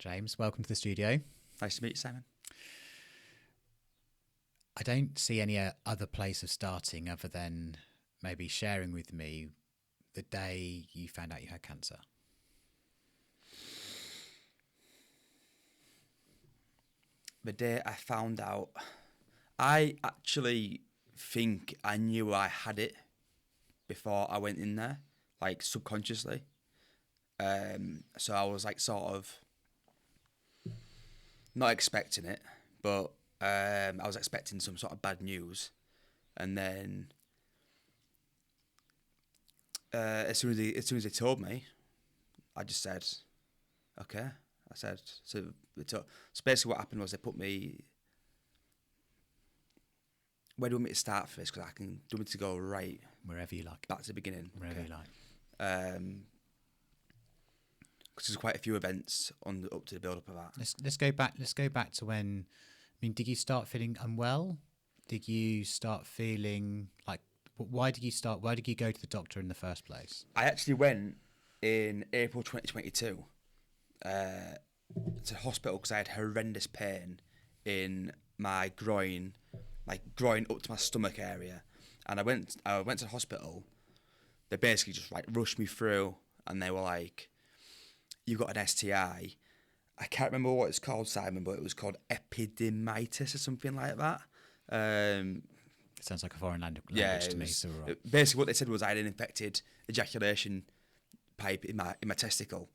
James, welcome to the studio. Nice to meet you, Simon. I don't see any other place of starting other than maybe sharing with me the day you found out you had cancer. The day I found out, I actually think I knew I had it before I went in there, like subconsciously. So I was like sort of not expecting it, but I was expecting some sort of bad news, and then as soon as they told me, I just said, okay. I said so. So basically, what happened was they put me. Where do you want me to start for this? Because I can do you want me to go right Wherever you like. back to the beginning. Wherever Okay. you like. Because there's quite a few events up to the build up of that. Let's go back. Let's go back to when. I mean, did you start feeling unwell? Did you start feeling like? Why did you start? Why did you go to the doctor in the first place? I actually went in April 2022 to hospital because I had horrendous pain in my groin, like groin up to my stomach area, and I went to the hospital. They basically just like rushed me through, and they were like, "You've got an STI." I can't remember what it's called, Simon, but it was called epididymitis or something like that. It sounds like a foreign language to me. So right. Basically, what they said was I had an infected ejaculation pipe in my testicle.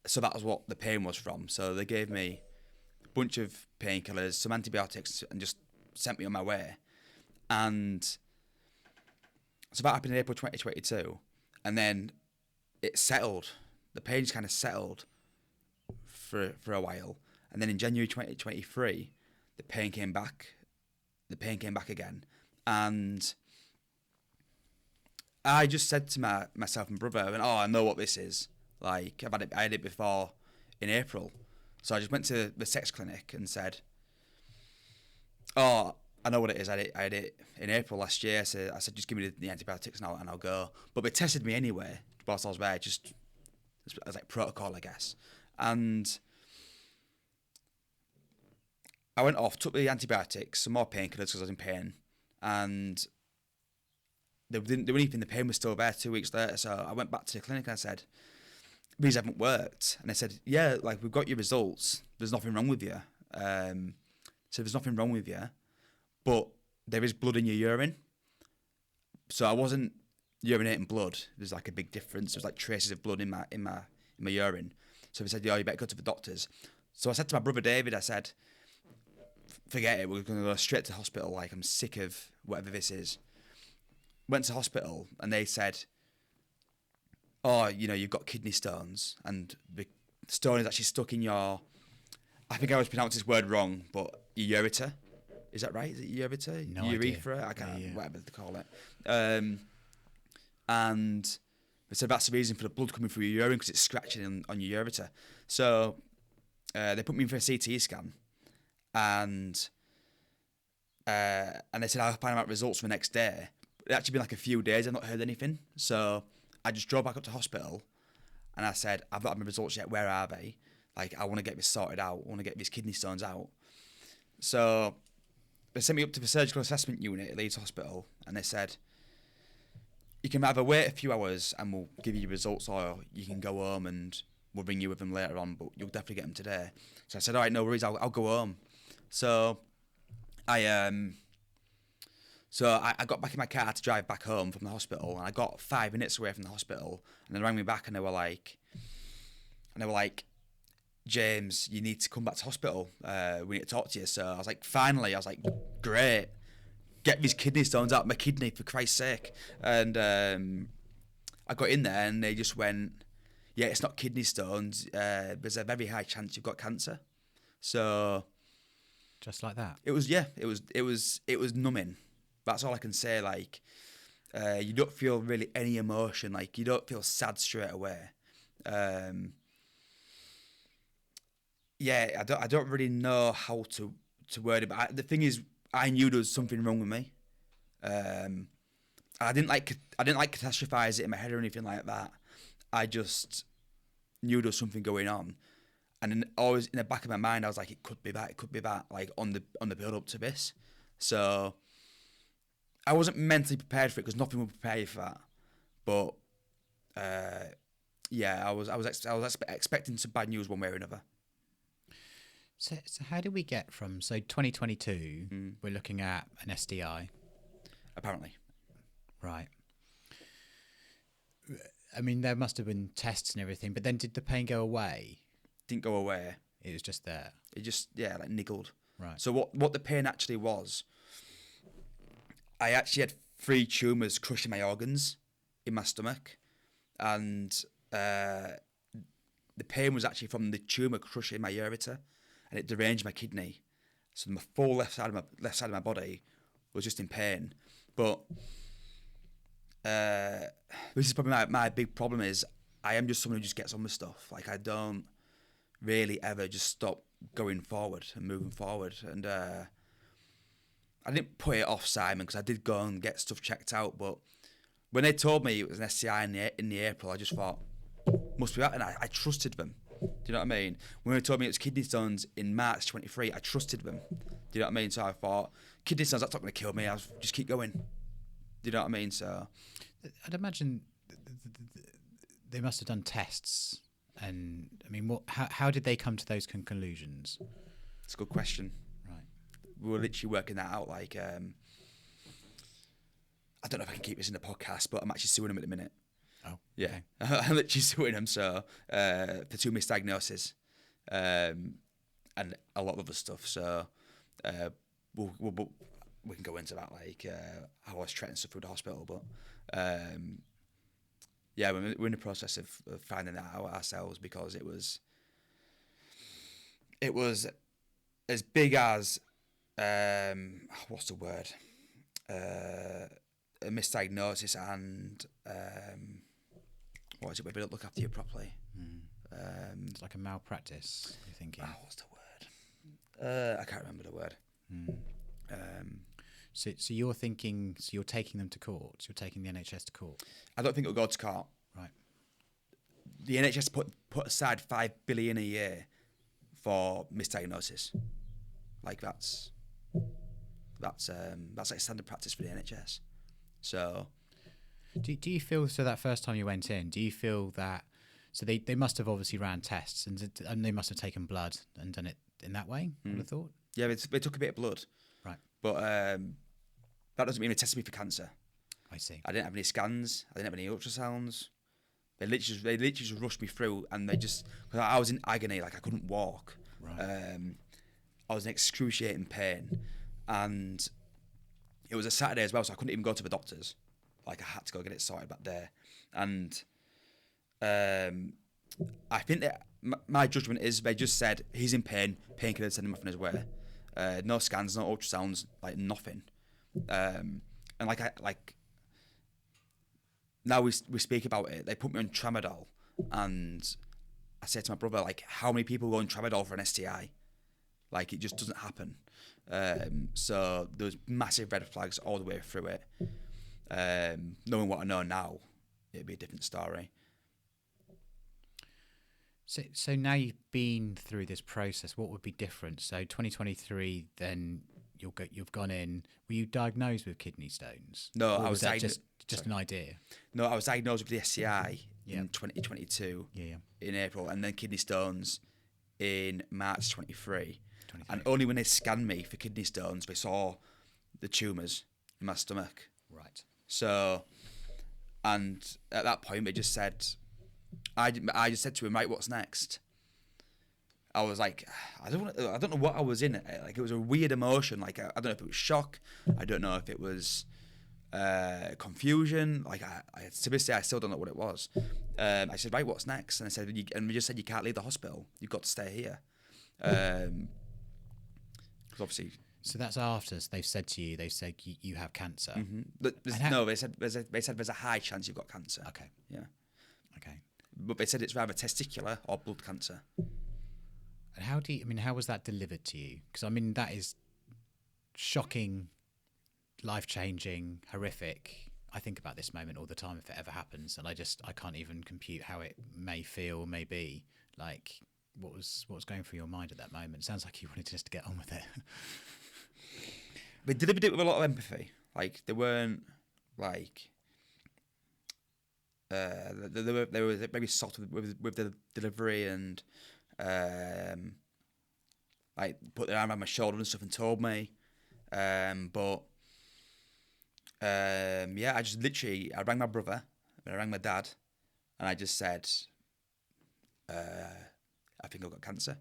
So that was what the pain was from. So they gave me a bunch of painkillers, some antibiotics, and just sent me on my way. And so that happened in April 2022. And then it settled. The pain just kind of settled for a while. And then in January 2023, the pain came back. The pain came back again. And I just said to myself and brother, I know what this is. Like, I had it before in April. So I just went to the sex clinic and said, I know what it is. I had it in April last year. So I said, just give me the antibiotics and I'll go. But they tested me anyway whilst I was there, just as like protocol, I guess. And I went off, took the antibiotics, some more painkillers because I was in pain. And they weren't even, the pain was still there 2 weeks later. So I went back to the clinic and I said, these haven't worked. And they said, yeah, like, we've got your results. There's nothing wrong with you. So there's nothing wrong with you, but there is blood in your urine. So I wasn't urinating blood. There's like a big difference. There's like traces of blood in my urine. So they said, you better go to the doctors. So I said to my brother David, I said, forget it. We're going to go straight to hospital. Like, I'm sick of whatever this is. Went to hospital and they said, you've got kidney stones, and the stone is actually stuck in your, I think I always pronounce this word wrong, but your ureter. Is that right? Is it ureter? No Urethra? idea. I can't, Yeah. whatever they call it. And they said that's the reason for the blood coming through your urine, because it's scratching on your ureter. So they put me in for a CT scan, and they said I'll find out results for the next day. It actually been like a few days. I've not heard anything. So I just drove back up to hospital and I said, I've not had my results yet. Where are they? Like, I want to get this sorted out. I want to get these kidney stones out. So they sent me up to the surgical assessment unit at Leeds Hospital, and they said, you can either wait a few hours and we'll give you your results, or you can go home and we'll ring you with them later on, but you'll definitely get them today. So I said, all right, no worries, I'll go home. So I got back in my car to drive back home from the hospital, and I got 5 minutes away from the hospital, and they rang me back and they were like, James, you need to come back to hospital. We need to talk to you. So I was like, finally, great. Get these kidney stones out of my kidney, for Christ's sake. And I got in there and they just went, yeah, it's not kidney stones. There's a very high chance you've got cancer. So Just like that. it was numbing. That's all I can say. Like, you don't feel really any emotion. Like, you don't feel sad straight away. I don't really know how to word it. But the thing is, I knew there was something wrong with me. I didn't like catastrophize it in my head or anything like that. I just knew there was something going on, And then always in the back of my mind, I was like, it could be that, like on the build up to this. So I wasn't mentally prepared for it because nothing would prepare you for that. But yeah, I was expecting some bad news one way or another. So how do we get from 2022? We're looking at an STI, Apparently, right? I mean, there must have been tests and everything, but then did the pain go away? didn't go away. It was just there. It just like niggled. Right. So what the pain actually was, I actually had 3 tumours crushing my organs in my stomach, and the pain was actually from the tumour crushing my ureter, and it deranged my kidney. So my full left side of my body was just in pain. But this is probably my big problem is I am just someone who just gets on with stuff. Like I don't really ever just stop going forward and moving forward. And I didn't put it off Simon because I did go and get stuff checked out. But when they told me it was an STI in the April, I just thought, must be that. And I trusted them. Do you know what I mean? When they told me it was kidney stones in March 23, I trusted them. Do you know what I mean? So I thought, kidney stones, that's not going to kill me. I'll just keep going. Do you know what I mean? So I'd imagine they must have done tests. And I mean, how did they come to those conclusions? it's a good question. Right. We were literally working that out. Like, I don't know if I can keep this in the podcast, but I'm actually suing them at the minute. Oh, yeah. Okay. I'm literally suing them. So for 2 misdiagnoses, and a lot of other stuff. So we can go into that, like how I was treating stuff through the hospital. But yeah, we're in the process of finding that out ourselves because it was as big as what's the word, a misdiagnosis and what is it? We don't look after you properly. It's like a malpractice. You're thinking. What's the word? I can't remember the word. So you're thinking. So you're taking them to court. So you're taking the NHS to court. I don't think it'll go to court. Right. The NHS put aside $5 billion a year for misdiagnosis. Like that's like standard practice for the NHS. So do you feel that first time you went in? Do you feel that? So they must have obviously ran tests and they must have taken blood and done it in that way. I would have thought. Yeah, they took a bit of blood. Right. But that doesn't mean they tested me for cancer. I see. I didn't have any scans. I didn't have any ultrasounds. They literally just rushed me through, and because I was in agony, like I couldn't walk. Right. I was in excruciating pain, and it was a Saturday as well, so I couldn't even go to the doctors. Like I had to go get it sorted back there, and I think that my judgment is they just said he's in pain, painkillers, send him off on his way. No scans, no ultrasounds, like nothing. And now we speak about it. They put me on tramadol, and I said to my brother, like, how many people go on tramadol for an STI? Like, it just doesn't happen. So there was massive red flags all the way through it. Knowing what I know now, it'd be a different story. So now you've been through this process, what would be different? So 2023, then you've gone in. Were you diagnosed with kidney stones? No, or I was just an idea. No, I was diagnosed with the STI Yeah. in 2022 Yeah. in April, and then kidney stones in March 23. 23. And only when they scanned me for kidney stones, they saw the tumours in my stomach. Right. So, and at that point, they just said, I just said to him, right, what's next? I was like, I don't know what I was in. Like, it was a weird emotion. Like, I don't know if it was shock. I don't know if it was confusion. Like, to this day, I still don't know what it was. I said, right, what's next? And I said, and we just said, you can't leave the hospital. You've got to stay here. Because obviously. So that's after they've said to you, you have cancer. Mm-hmm. No, they said there's a high chance you've got cancer. Okay. Yeah. Okay. But they said it's rather testicular or blood cancer. And how was that delivered to you? Because I mean, that is shocking, life-changing, horrific. I think about this moment all the time if it ever happens, and I can't even compute how it may feel, may be. Like, what was going through your mind at that moment? Sounds like you wanted just to get on with it. They delivered it with a lot of empathy. Like they weren't like they were very soft with the delivery and like put their arm around my shoulder and stuff and told me. But yeah, I rang my brother and I rang my dad and I just said, I think I've got cancer.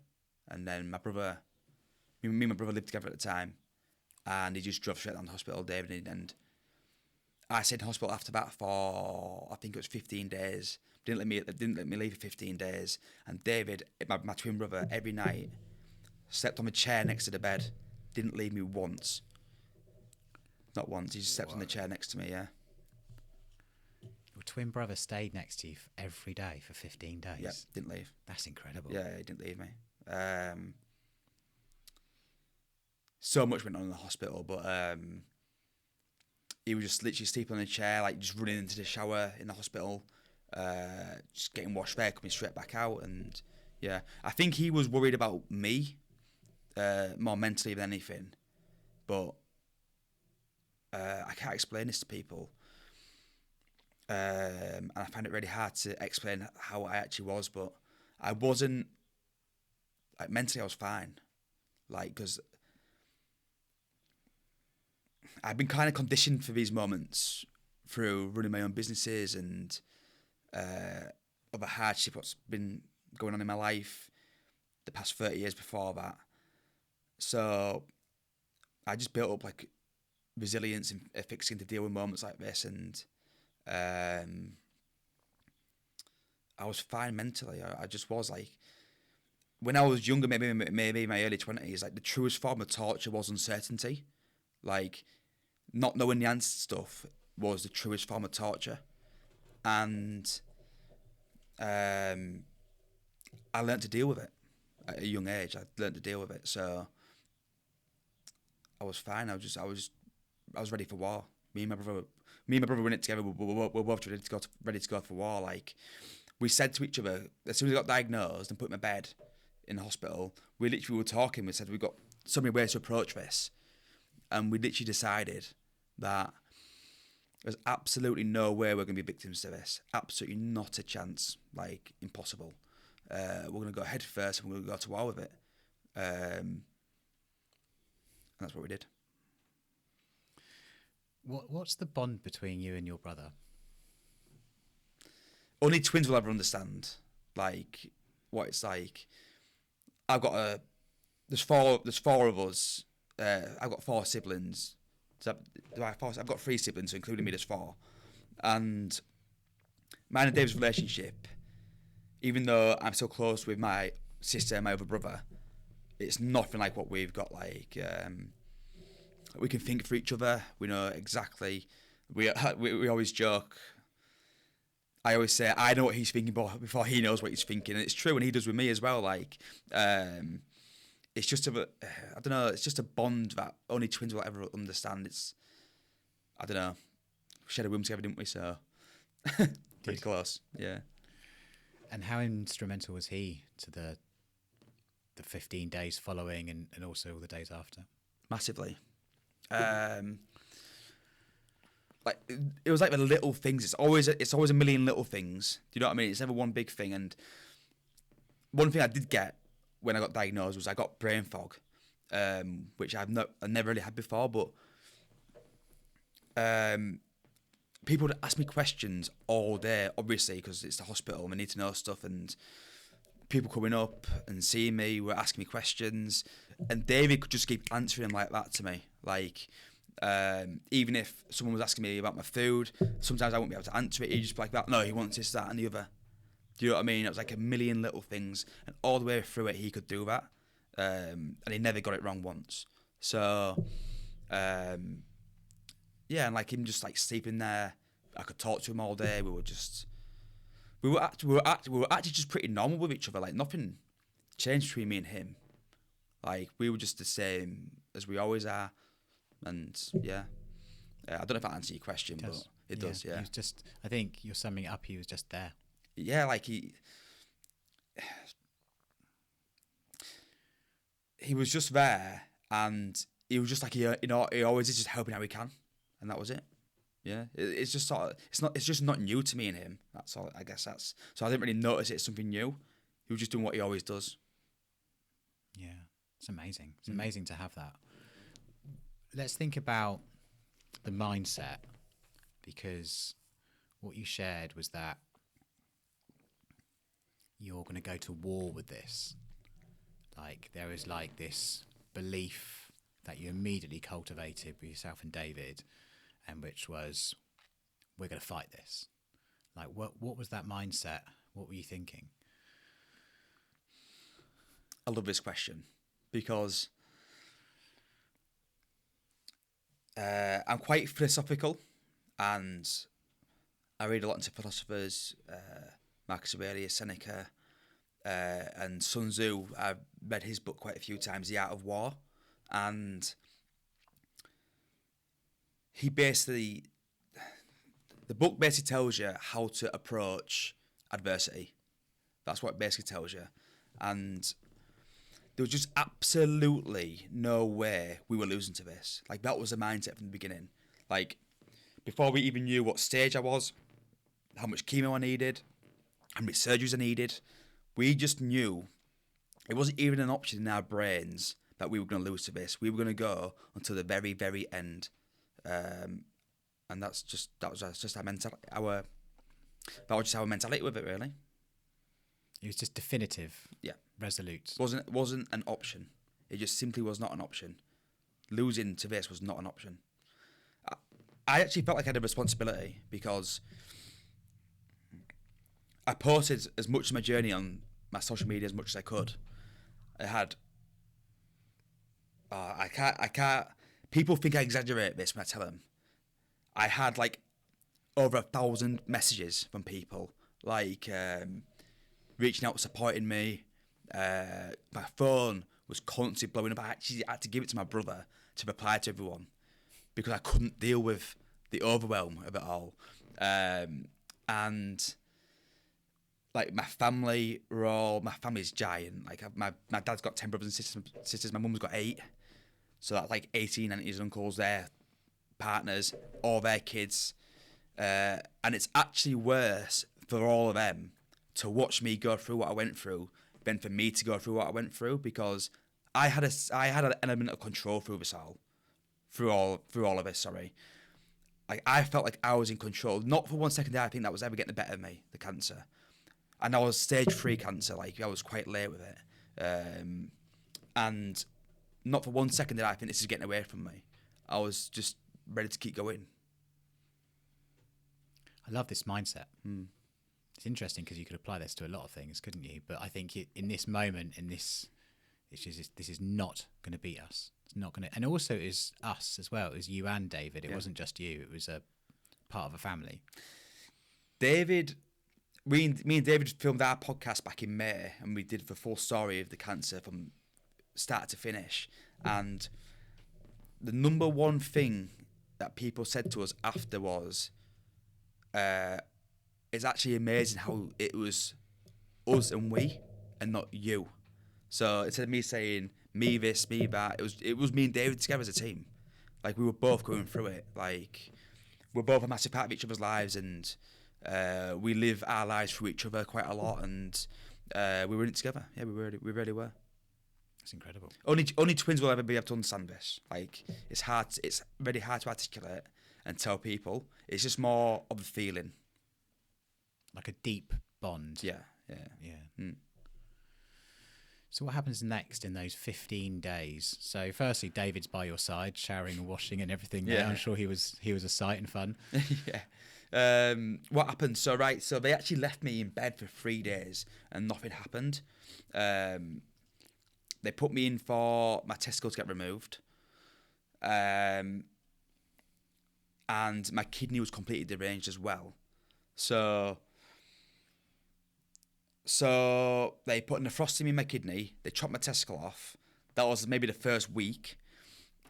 And then me and my brother lived together at the time, and he just drove straight down to the hospital, David, and I stayed in hospital after that for, I think it was 15 days. Didn't let me leave for 15 days. And David, my twin brother, every night slept on the chair next to the bed. Didn't leave me once. Not once. He just slept on the chair next to me. Yeah. Your twin brother stayed next to you every day for 15 days. Yeah. Didn't leave. That's incredible. Yeah, he didn't leave me. So much went on in the hospital, but he was just literally sleeping on a chair, like just running into the shower in the hospital, just getting washed there, coming straight back out. And yeah, I think he was worried about me more mentally than anything. But I can't explain this to people. And I find it really hard to explain how I actually was, but I wasn't, like mentally I was fine. Like, because I've been kind of conditioned for these moments through running my own businesses and other hardship what's been going on in my life the past 30 years before that. So I just built up like resilience and fixing to deal with moments like this, and I was fine mentally. I just was like, when I was younger, maybe in my early 20s, like the truest form of torture was uncertainty. Like, not knowing the answer to stuff was the truest form of torture. And I learned to deal with it at a young age. I learned to deal with it. So I was fine. I was ready for war. Me and my brother were in it together. We were both ready to go for war. Like, we said to each other, as soon as I got diagnosed and put in my bed in the hospital, we literally were talking. We said, we've got so many ways to approach this. And we literally decided that there's absolutely no way we're going to be victims to this. Absolutely not a chance. Like, impossible. We're going to go head first and we're going to go to war with it. And that's what we did. What's the bond between you and your brother? Only twins will ever understand, like, what it's like. There's four of us. I've got four siblings. I've got three siblings, so including me, there's four. And mine and Dave's relationship, even though I'm so close with my sister and my other brother, it's nothing like what we've got. Like, we can think for each other. We know exactly. We always joke. I always say I know what he's thinking before he knows what he's thinking, and it's true, and he does with me as well. Like, it's just I don't know. It's just a bond that only twins will ever understand. I don't know. We shared a room together, didn't we? So pretty close, yeah. And how instrumental was he to the 15 days following and also all the days after? Massively. Like, it was like the little things. It's always a million little things. Do you know what I mean? It's never one big thing. And one thing I did get when I got diagnosed was I got brain fog, which I never really had before. But people would ask me questions all day, obviously, because it's the hospital and I need to know stuff. And people coming up and seeing me were asking me questions, and David could just keep answering them like that to me. Like, even if someone was asking me about my food, sometimes I wouldn't be able to answer it. He'd just be like that. No, he wants this, that, and the other. Do you know what I mean? It was like a million little things, and all the way through it, he could do that, and he never got it wrong once. So, yeah, and like him just like sleeping there, I could talk to him all day. We were actually just pretty normal with each other. Like, nothing changed between me and him. Like, we were just the same as we always are. And yeah, I don't know if that answers your question, but it does. Yeah, he was just. I think you're summing it up. He was just there. Yeah, like he he was just there, and he was just like he always is, just helping how he can, and that was it. Yeah, it's just sort of, it's just not new to me and him. That's all. I guess that's so I didn't really notice it's something new. He was just doing what he always does. Yeah, it's amazing. It's amazing to have that. Let's think about the mindset, because what you shared was that you're going to go to war with this. Like, there is like this belief that you immediately cultivated with yourself and David, and which was, we're going to fight this. Like, what was that mindset? What were you thinking? I love this question because I'm quite philosophical, and I read a lot into philosophers, Marcus Aurelius, Seneca, and Sun Tzu. I've read his book quite a few times, The Art of War, and he basically, the book basically tells you how to approach adversity. That's what it basically tells you. And there was just absolutely no way we were losing to this. Like, that was the mindset from the beginning. Like, before we even knew what stage I was, how much chemo I needed, how many surgeries I needed, we just knew it wasn't even an option in our brains that we were going to lose to this. We were going to go until the very, very end. And that was just our mentality. That was just our mentality with it, really. It was just definitive. Yeah. Resolute. Wasn't an option. It just simply was not an option. Losing to this was not an option. I actually felt like I had a responsibility because I posted as much of my journey on my social media as much as I could. I had. I can't. People think I exaggerate this when I tell them. I had like over 1,000 messages from people, like reaching out, supporting me. My phone was constantly blowing up. I actually had to give it to my brother to reply to everyone because I couldn't deal with the overwhelm of it all. And like my family's giant. Like my dad's got 10 brothers and sisters. My mum's got 8. So that's like 18 aunties and uncles, their partners, all their kids. And it's actually worse for all of them to watch me go through what I went through than for me to go through what I went through, because I had an element of control through this all, through all of this. Sorry, like I felt like I was in control. Not for one second did I think that was ever getting the better of me, the cancer, and I was stage 3 cancer. Like I was quite late with it, and not for one second did I think this is getting away from me. I was just ready to keep going. I love this mindset. It's interesting because you could apply this to a lot of things, couldn't you? But I think in this moment, this is not going to beat us. It's not going to, and also it is us as well. It was you and David. It wasn't just you. It was a part of a family. David, me and David filmed our podcast back in May, and we did the full story of the cancer from start to finish. And the number one thing that people said to us after was, it's actually amazing how it was us and we, and not you. So instead of me saying me this, me that, it was me and David together as a team. Like we were both going through it. Like we're both a massive part of each other's lives, and we live our lives through each other quite a lot. And we were in it together. Yeah, we really were. It's incredible. Only twins will ever be able to understand this. Like it's really hard to articulate and tell people. It's just more of a feeling. Like a deep bond. Yeah. So what happens next in those 15 days? So firstly, David's by your side, showering and washing and everything. Yeah, I'm sure he was a sight and fun. Yeah. What happened? So they actually left me in bed for 3 days and nothing happened. They put me in for my testicles to get removed. And my kidney was completely deranged as well. So they put nephrostomy in my kidney. They chopped my testicle off. That was maybe the first week.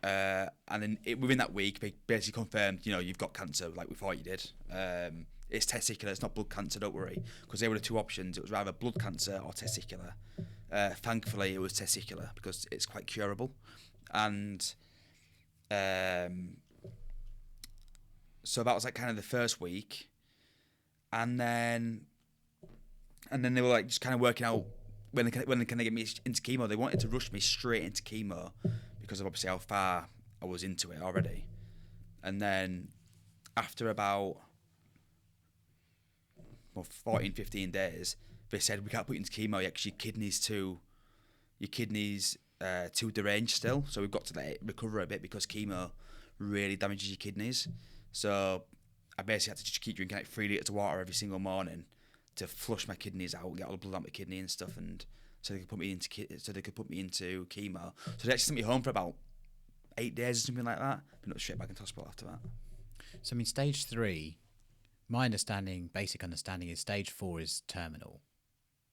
And then within that week, they basically confirmed, you've got cancer like we thought you did. It's testicular. It's not blood cancer, don't worry. Because they were the 2 options. It was either blood cancer or testicular. Thankfully, it was testicular because it's quite curable, and so that was like kind of the first week, and then they were like just kind of working out when they get me into chemo. They wanted to rush me straight into chemo because of obviously how far I was into it already, and then after about 14, 15 days, they said we can't put you into chemo yet because your kidneys too deranged still. So we've got to let it recover a bit because chemo really damages your kidneys. So I basically had to just keep drinking like 3 litres of water every single morning to flush my kidneys out and get all the blood out of my kidney and stuff, and so they could put me into chemo. So they actually sent me home for about 8 days or something like that. But not straight back into hospital after that. So I mean, stage 3, my basic understanding is stage 4 is terminal,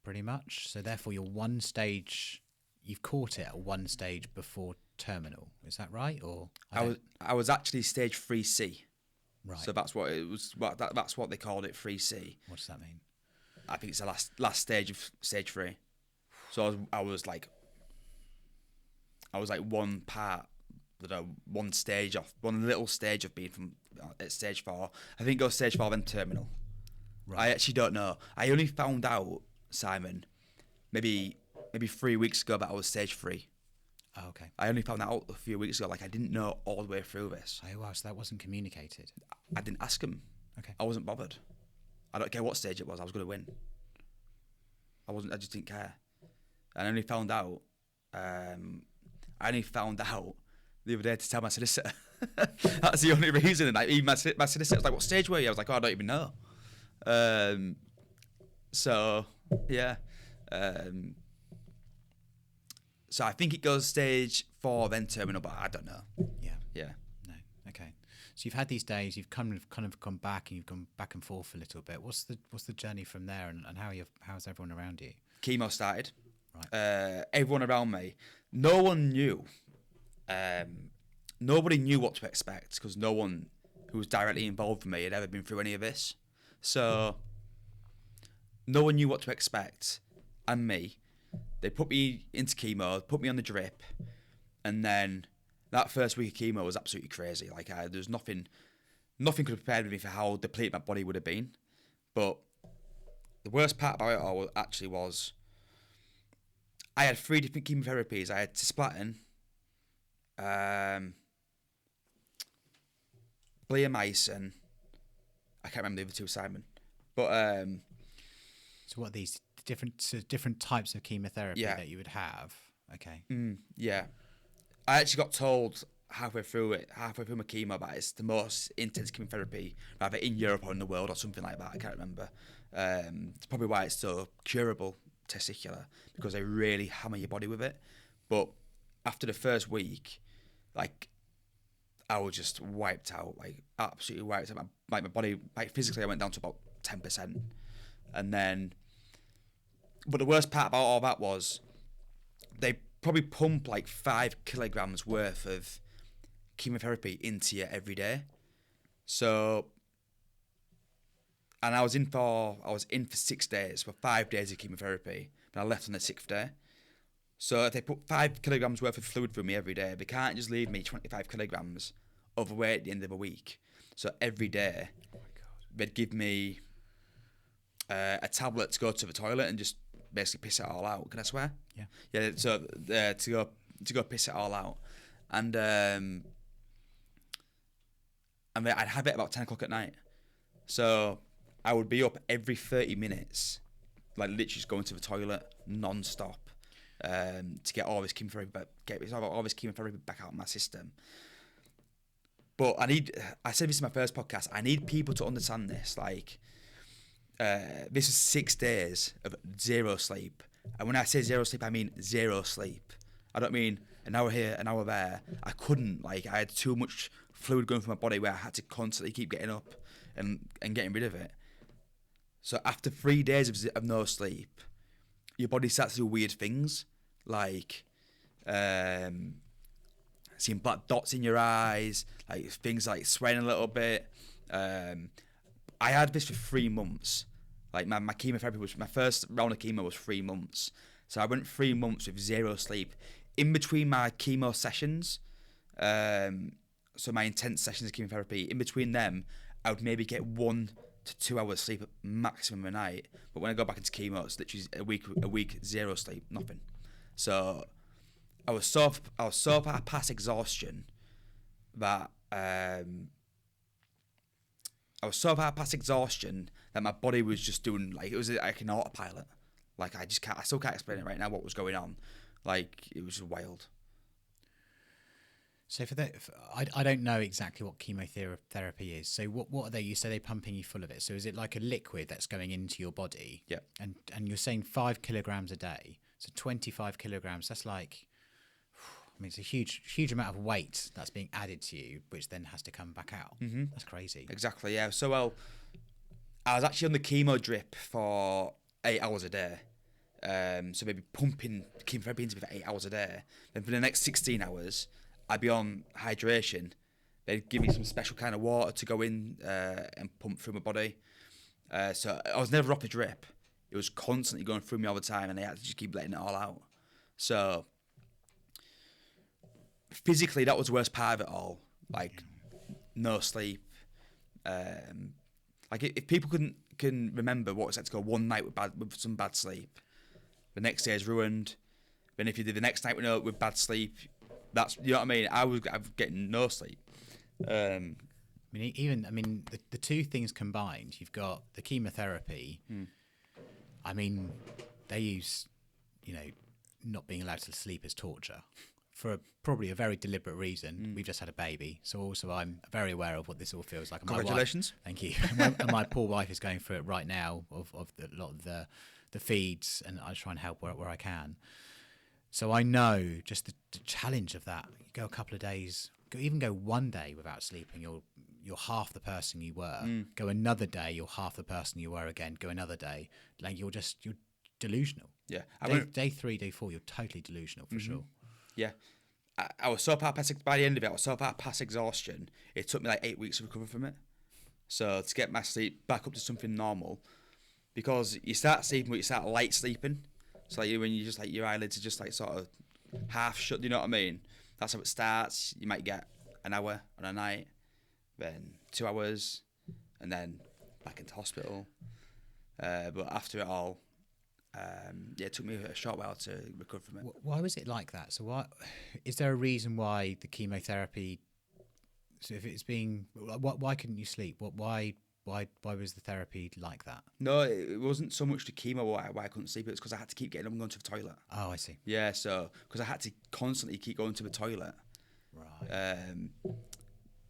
pretty much. So therefore, you've caught it at one stage before terminal. Is that right? Or I was actually stage 3C. Right. So that's what it was. That's what they called it, 3C. What does that mean? I think it's the last stage of stage 3. So I was like one little stage of being from at stage 4. I think it was stage 4 then terminal. Right. I actually don't know. I only found out, Simon, maybe 3 weeks ago that I was stage 3. Oh, okay. I only found that out a few weeks ago. Like I didn't know all the way through this. Oh wow, so that wasn't communicated. I didn't ask him. Okay. I wasn't bothered. I don't care what stage it was. I was going to win. I just didn't care. And I only found out. The other day to tell my solicitor. That's the only reason. And like, even my solicitor was like, "What stage were you?" I was like, "Oh, I don't even know." So yeah. So I think it goes stage 4 then terminal, but I don't know. Yeah. No. Okay. So you've had these days. You've kind of gone back, and you've gone back and forth a little bit. What's the journey from there, and how's everyone around you? Chemo started. Right. Everyone around me, no one knew. Nobody knew what to expect because no one who was directly involved with me had ever been through any of this. So no one knew what to expect, and me. They put me into chemo, put me on the drip, and then that first week of chemo was absolutely crazy. Like there's nothing could have prepared me for how depleted my body would have been. But the worst part about it all actually was I had 3 different chemotherapies. I had cisplatin, bleomycin. I can't remember the other two, Simon. But so what are these different types of chemotherapy that you would have? Okay. Yeah. I actually got told halfway through my chemo that it's the most intense chemotherapy either in Europe or in the world or something like that. I can't remember. It's probably why it's so curable, testicular, because they really hammer your body with it. But after the first week, like I was just wiped out, like absolutely wiped out. My body, like physically, I went down to about 10%, and then. But the worst part about all that was they probably pump like 5 kilograms worth of chemotherapy into you every day. So, and I was in for 6 days, for 5 days of chemotherapy, and I left on the 6th day. So if they put 5 kilograms worth of fluid through me every day, they can't just leave me 25 kilograms overweight at the end of a week. So every day, they'd give me a tablet to go to the toilet and just basically piss it all out. Can I swear? Yeah. Yeah. So to go piss it all out, and I'd have it about 10 o'clock at night. So I would be up every 30 minutes, like literally just going to the toilet non-stop, to get all this chemotherapy back out of my system. But I said this in my first podcast, I need people to understand this. Like, this is 6 days of 0 sleep. And when I say 0 sleep, I mean 0 sleep. I don't mean an hour here, an hour there. I couldn't, like, I had too much fluid going through my body where I had to constantly keep getting up and getting rid of it. So after 3 days of no sleep, your body starts to do weird things, like seeing black dots in your eyes, like things like sweating a little bit. I had this for 3 months. Like my chemotherapy my first round of chemo was 3 months. So I went 3 months with 0 sleep. In between my chemo sessions, so my intense sessions of chemotherapy, in between them, I would maybe get 1 to 2 hours sleep maximum a night. But when I go back into chemo, it's literally a week 0 sleep, nothing. So I was so far past exhaustion that my body was just doing, like, it was like an autopilot. Like, I still can't explain it right now what was going on. Like, it was just wild. So I don't know exactly what chemotherapy is. So what are they? You say they're pumping you full of it. So is it like a liquid that's going into your body? Yeah. And you're saying 5 kilograms a day. So 25 kilograms. That's like, I mean, it's a huge amount of weight that's being added to you, which then has to come back out. Mm-hmm. That's crazy. Exactly. Yeah. So I was actually on the chemo drip for 8 hours a day. So maybe pumping chemotherapy into me for 8 hours a day. Then for the next 16 hours, I'd be on hydration. They'd give me some special kind of water to go in and pump through my body. So I was never off the drip. It was constantly going through me all the time, and I had to just keep letting it all out. So physically, that was the worst part of it all. Like, no sleep. Like, if people can remember what it's like to go one night with some bad sleep, the next day is ruined. Then if you did the next night with bad sleep, that's, you know what I mean. I was getting no sleep. I mean, the two things combined, you've got the chemotherapy. I mean, they use, not being allowed to sleep as torture for probably a very deliberate reason. We've just had a baby, so also I'm very aware of what this all feels like. Congratulations. Thank you. And my poor wife is going through it right now of a lot of the feeds, and I try and help where I can. So I know just the challenge of that. You go a couple of days, even go one day without sleeping, you're half the person you were. Go another day, you're half the person you were again. Go another day, like you're delusional. Yeah. Day 3, day 4, you're totally delusional for sure. Yeah. I was so far past, by the end of it, I was so far past exhaustion, it took me like 8 weeks to recover from it. So to get my sleep back up to something normal, because you start sleeping, but you start light sleeping. So like when you just like your eyelids are just like sort of half shut, do you know what I mean? That's how it starts. You might get an hour on a night, then 2 hours, and then back into hospital. But after it all, it took me a short while to recover from it. Why was it like that? So why is there a reason why the chemotherapy? So if it's being, why couldn't you sleep? Why was the therapy like that? No, it wasn't so much the chemo why I couldn't sleep. It was because I had to keep getting up and going to the toilet. Oh, I see. Yeah, so because I had to constantly keep going to the toilet. Right.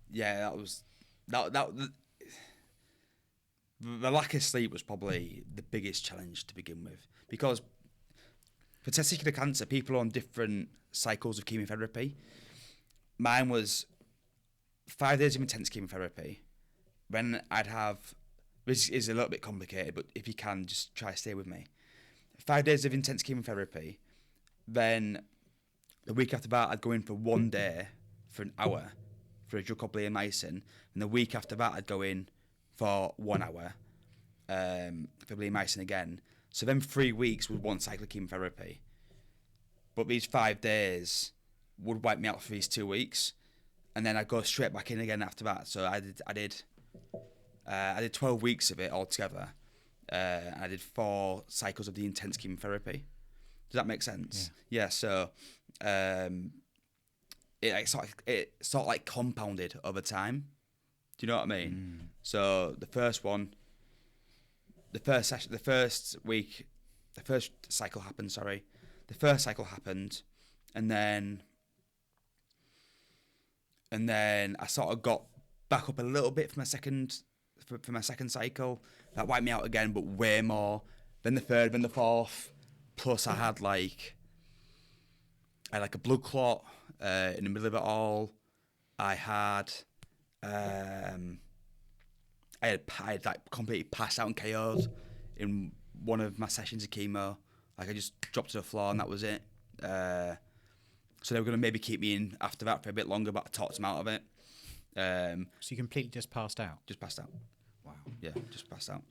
Yeah, the lack of sleep was probably the biggest challenge to begin with, because for testicular cancer, people are on different cycles of chemotherapy. Mine was 5 days of intense chemotherapy. Then I'd have, this is a little bit complicated, but if you can, just try to stay with me. 5 days of intense chemotherapy. Then the week after that, I'd go in for 1 day for an hour for a drug called bleomycin. And the week after that, I'd go in for 1 hour for bleomycin again. So then 3 weeks was 1 cycle of chemotherapy. But these 5 days would wipe me out for these 2 weeks. And then I'd go straight back in again after that. So I did 12 weeks of it altogether. I did 4 cycles of the intense chemotherapy. Does that make sense? Yeah. So it sort of like compounded over time. Do you know what I mean? So the first cycle happened. The first cycle happened, and then I sort of got back up a little bit for my second cycle. That wiped me out again, but way more. Then the third, then the fourth. Plus, I had like a blood clot in the middle of it all. I had like completely passed out and KO'd in one of my sessions of chemo. Like, I just dropped to the floor and that was it. So they were going to maybe keep me in after that for a bit longer, but I talked them out of it. So you completely just passed out? Just passed out. Wow. Yeah, just passed out.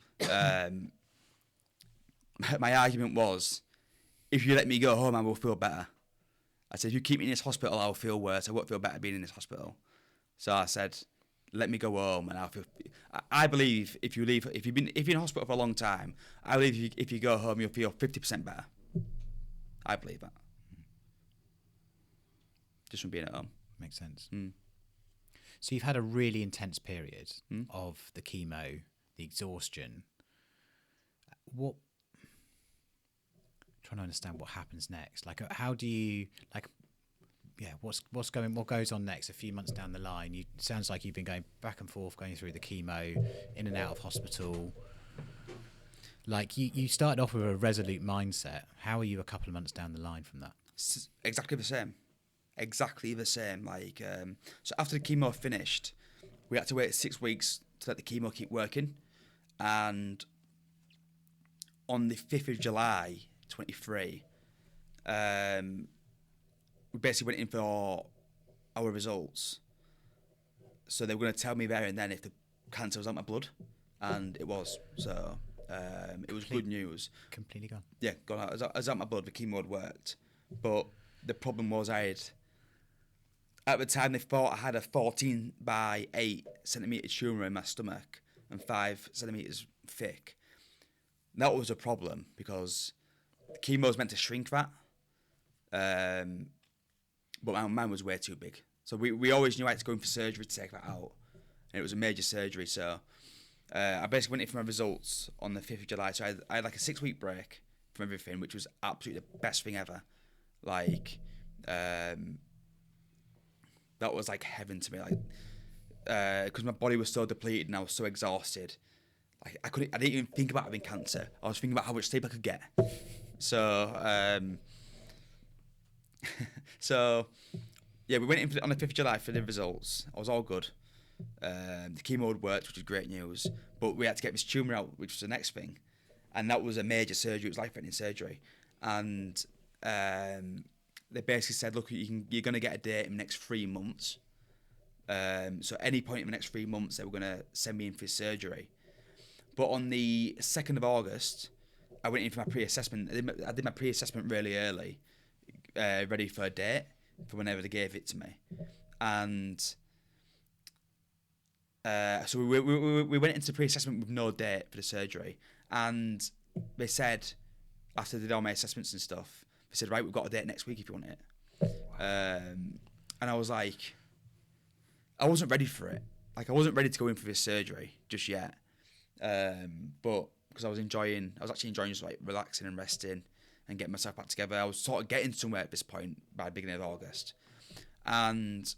My argument was, if you let me go home, I will feel better. I said, if you keep me in this hospital, I'll feel worse. I won't feel better being in this hospital. So I said, let me go home, and I'll feel. I believe if you're in hospital for a long time, I believe if you go home, you'll feel 50% better. I believe that. Just from being at home. Makes sense. Mm. So you've had a really intense period Mm. of the chemo, the exhaustion. What? Trying to understand what happens next. Like, how do you like? Yeah, what goes on next? A few months down the line, it sounds like you've been going back and forth, going through the chemo, in and out of hospital. Like you started off with a resolute mindset. How are you a couple of months down the line from that? Exactly the same. Like, so after the chemo finished, we had to wait 6 weeks to let the chemo keep working, and on the 5th of July, 23, we basically went in for our results. So they were going to tell me there and then if the cancer was out my blood, and it was. So it was good news. Completely gone. Yeah, gone out. It was out my blood. The chemo had worked, but the problem was at the time they thought I had a 14 by 8 centimetre tumour in my stomach and 5 centimetres thick. That was a problem because the chemo was meant to shrink that. But mine was way too big. So we always knew I had to go in for surgery to take that out. And it was a major surgery. So I basically went in for my results on the 5th of July. So I had like a 6-week break from everything, which was absolutely the best thing ever. Like, that was like heaven to me. Like, because my body was so depleted and I was so exhausted. Like, I didn't even think about having cancer. I was thinking about how much sleep I could get. So, so yeah, we went in on the 5th of July for the results. I was all good. The chemo had worked, which was great news. But we had to get this tumour out, which was the next thing. And that was a major surgery. It was life-threatening surgery. And they basically said, look, you're going to get a date in the next 3 months. So any point in the next 3 months, they were going to send me in for surgery. But on the 2nd of August, I went in for my pre-assessment. I did my pre-assessment really early, ready for a date for whenever they gave it to me. And so we went into pre-assessment with no date for the surgery. And they said, after they did all my assessments and stuff, they said, right, we've got a date next week if you want it. And I was like, I wasn't ready for it. Like, I wasn't ready to go in for this surgery just yet. But because I was actually enjoying just like relaxing and resting and getting myself back together. I was sort of getting somewhere at this point by the beginning of August. And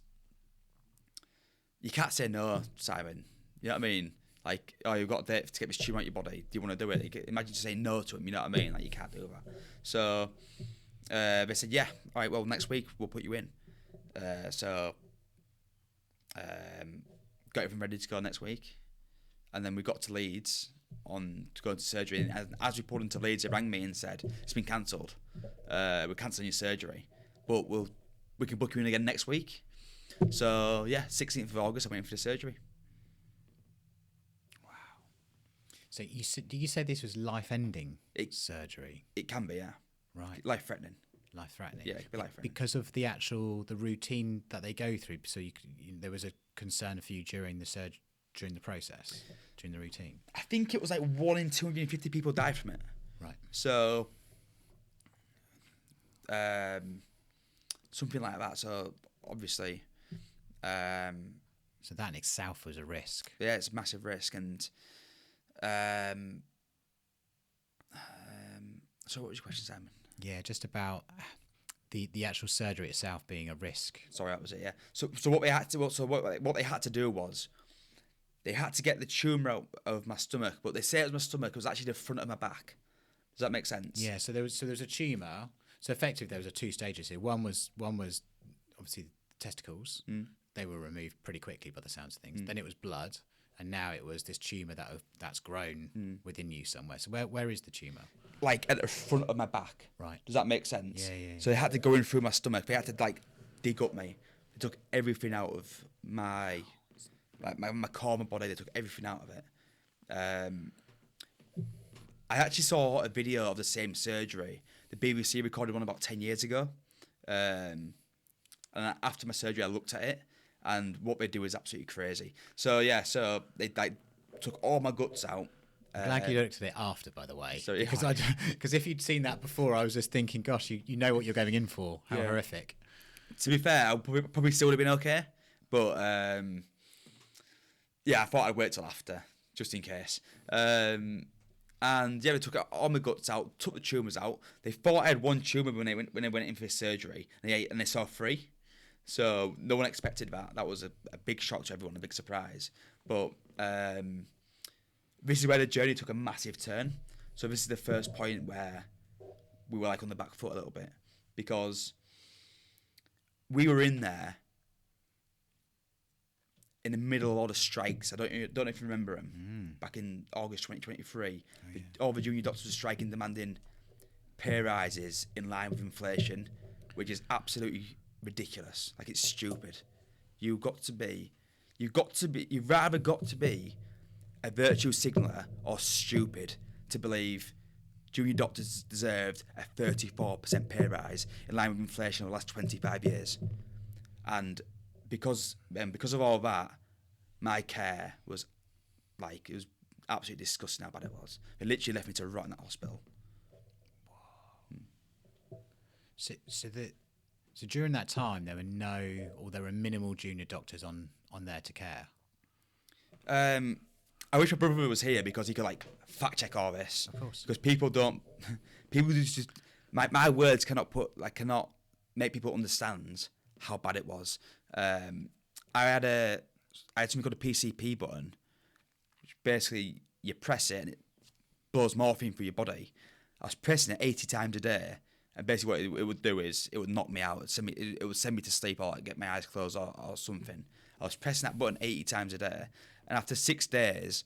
you can't say no, Simon. You know what I mean? Like, oh, you've got a date to get this tumour out your body. Do you want to do it? Imagine just saying no to him. You know what I mean? Like, you can't do that. So they said, yeah, all right, well, next week we'll put you in. So got everything ready to go next week. And then we got to Leeds to go into surgery. And as we pulled into Leeds, they rang me and said, it's been cancelled. We're cancelling your surgery. But we can book you in again next week. So, yeah, 16th of August, I'm waiting for the surgery. Wow. So did you say this was life-ending surgery? It can be, yeah. Right. Life-threatening. Life-threatening. Yeah, it could be life-threatening. Because of the routine that they go through. So there was a concern for you during the process, during the routine. I think it was like 1 in 250 people died from it. Right. So, something like that. So, obviously, so that in itself was a risk. Yeah, it's a massive risk. And so what was your question, Simon? Yeah, just about the actual surgery itself being a risk. Sorry, that was it. Yeah. So what they had to do was they had to get the tumour out of my stomach, but they say it was my stomach. It was actually the front of my back. Does that make sense? Yeah. So there was a tumour. So effectively, there was 2 stages here. One was obviously the testicles. Mm. They were removed pretty quickly by the sounds of things. Then it was blood, and now it was this tumour that's grown within you somewhere. So where is the tumour? Like at the front of my back. Right. Does that make sense? Yeah. So they had to go in through my stomach. They had to like dig up me. They took everything out of my core, my body. They took everything out of it. I actually saw a video of the same surgery. the BBC recorded one about 10 years ago. And after my surgery, I looked at it, and what they do is absolutely crazy. So yeah, so they like took all my guts out. Glad you looked at it after, by the way, So, because if you'd seen that before, I was just thinking, gosh, you know what you're going in for. How horrific. To be fair, I probably still would have been okay, but yeah, I thought I'd wait till after, just in case. And yeah, they took all my guts out, took the tumours out. They thought I had one tumour when they went in for this surgery, and they saw 3. So no one expected that. That was a big shock to everyone, a big surprise. But this is where the journey took a massive turn. So this is the first point where we were like on the back foot a little bit, because we were in there in the middle of all the strikes. I don't know if you remember them. Back in August 2023, all the junior doctors were striking, demanding pay rises in line with inflation, which is absolutely ridiculous. Like, it's stupid. You've rather got to be a virtue signaller or stupid to believe junior doctors deserved a 34% pay rise in line with inflation over the last 25 years. And because of all that, my care was like, it was absolutely disgusting how bad it was. It literally left me to rot in that hospital. So during that time, there were minimal junior doctors on there to care. I wish my brother was here because he could like fact check all this. Of course. Because people just my words cannot make people understand how bad it was. I had something called a PCP button, which basically you press it and it blows morphine through your body. I was pressing it 80 times a day, and basically what it would do is it would knock me out. It would send me to sleep, or like get my eyes closed or something. I was pressing that button 80 times a day, and after 6 days,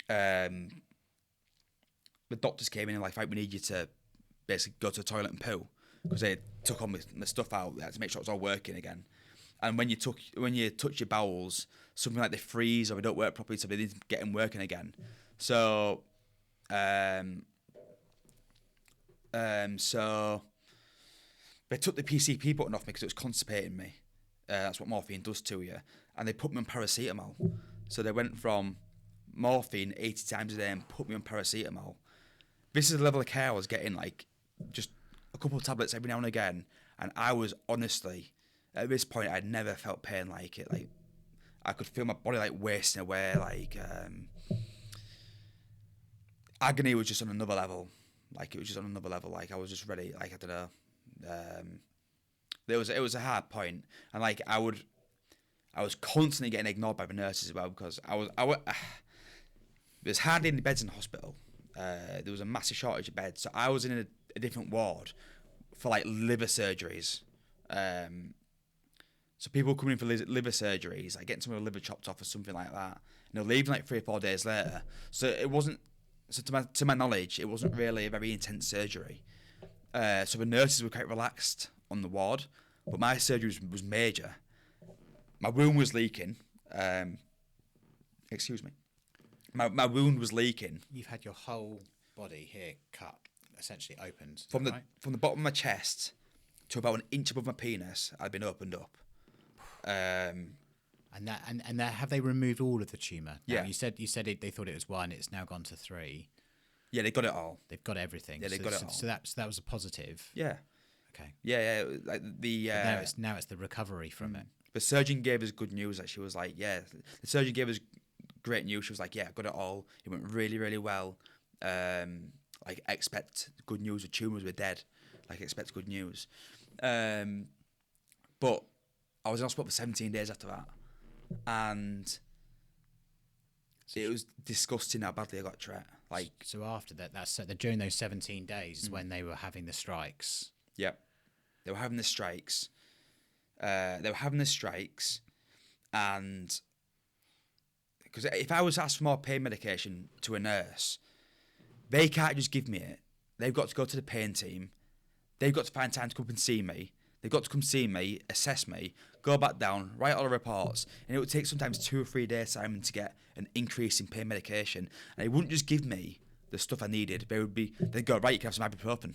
the doctors came in and like, right, we need you to basically go to the toilet and poo, because they took all my stuff out. They had to make sure it was all working again. And when you touch your bowels, something like they freeze or they don't work properly, so they need to get them working again. So, so they took the PCP button off me because it was constipating me. That's what morphine does to you. And they put me on paracetamol. So they went from morphine 80 times a day and put me on paracetamol. This is the level of care I was getting, like just a couple of tablets every now and again. And I was honestly, at this point, I'd never felt pain like it. Like, I could feel my body like wasting away. Like, agony was just on another level. Like, it was just on another level. Like, I was just ready. Like, I don't know. It was a hard point, and like I was constantly getting ignored by the nurses as well, because there's hardly any beds in the hospital. There was a massive shortage of beds, so I was in a different ward for like liver surgeries. So people coming in for liver surgeries, like getting some of the liver chopped off or something like that, and they're leaving like 3 or 4 days later. So it wasn't. So to my knowledge, it wasn't really a very intense surgery. So the nurses were quite relaxed on the ward, but my surgery was major. My wound was leaking. Excuse me. My wound was leaking. You've had your whole body here cut, essentially opened. From the bottom of my chest to about an inch above my penis, I'd been opened up. And have they removed all of the tumour? Yeah. You said they thought it was 1. It's now gone to 3. Yeah, they got it all. They've got everything. Yeah, they got it all. So that was a positive. Yeah. Okay. Yeah. Like the now it's the recovery from it. The surgeon gave us good news. Like, she was like, yeah. The surgeon gave us great news. She was like, yeah, I got it all. It went really, really well. Like, expect good news. The tumours were dead. Like, expect good news. But I was in hospital for 17 days after that, and it was disgusting how badly I got treated. Like, so after that, during those 17 days is when they were having the strikes. Yep, they were having the strikes. And because if I was asked for more pain medication to a nurse, they can't just give me it. They've got to go to the pain team. They've got to find time to come and see me. They've got to come see me, assess me, go back down, write all the reports, and it would take sometimes 2 or 3 days, Simon, to get an increase in pain medication. And they wouldn't just give me the stuff I needed, they'd go, right, you can have some ibuprofen.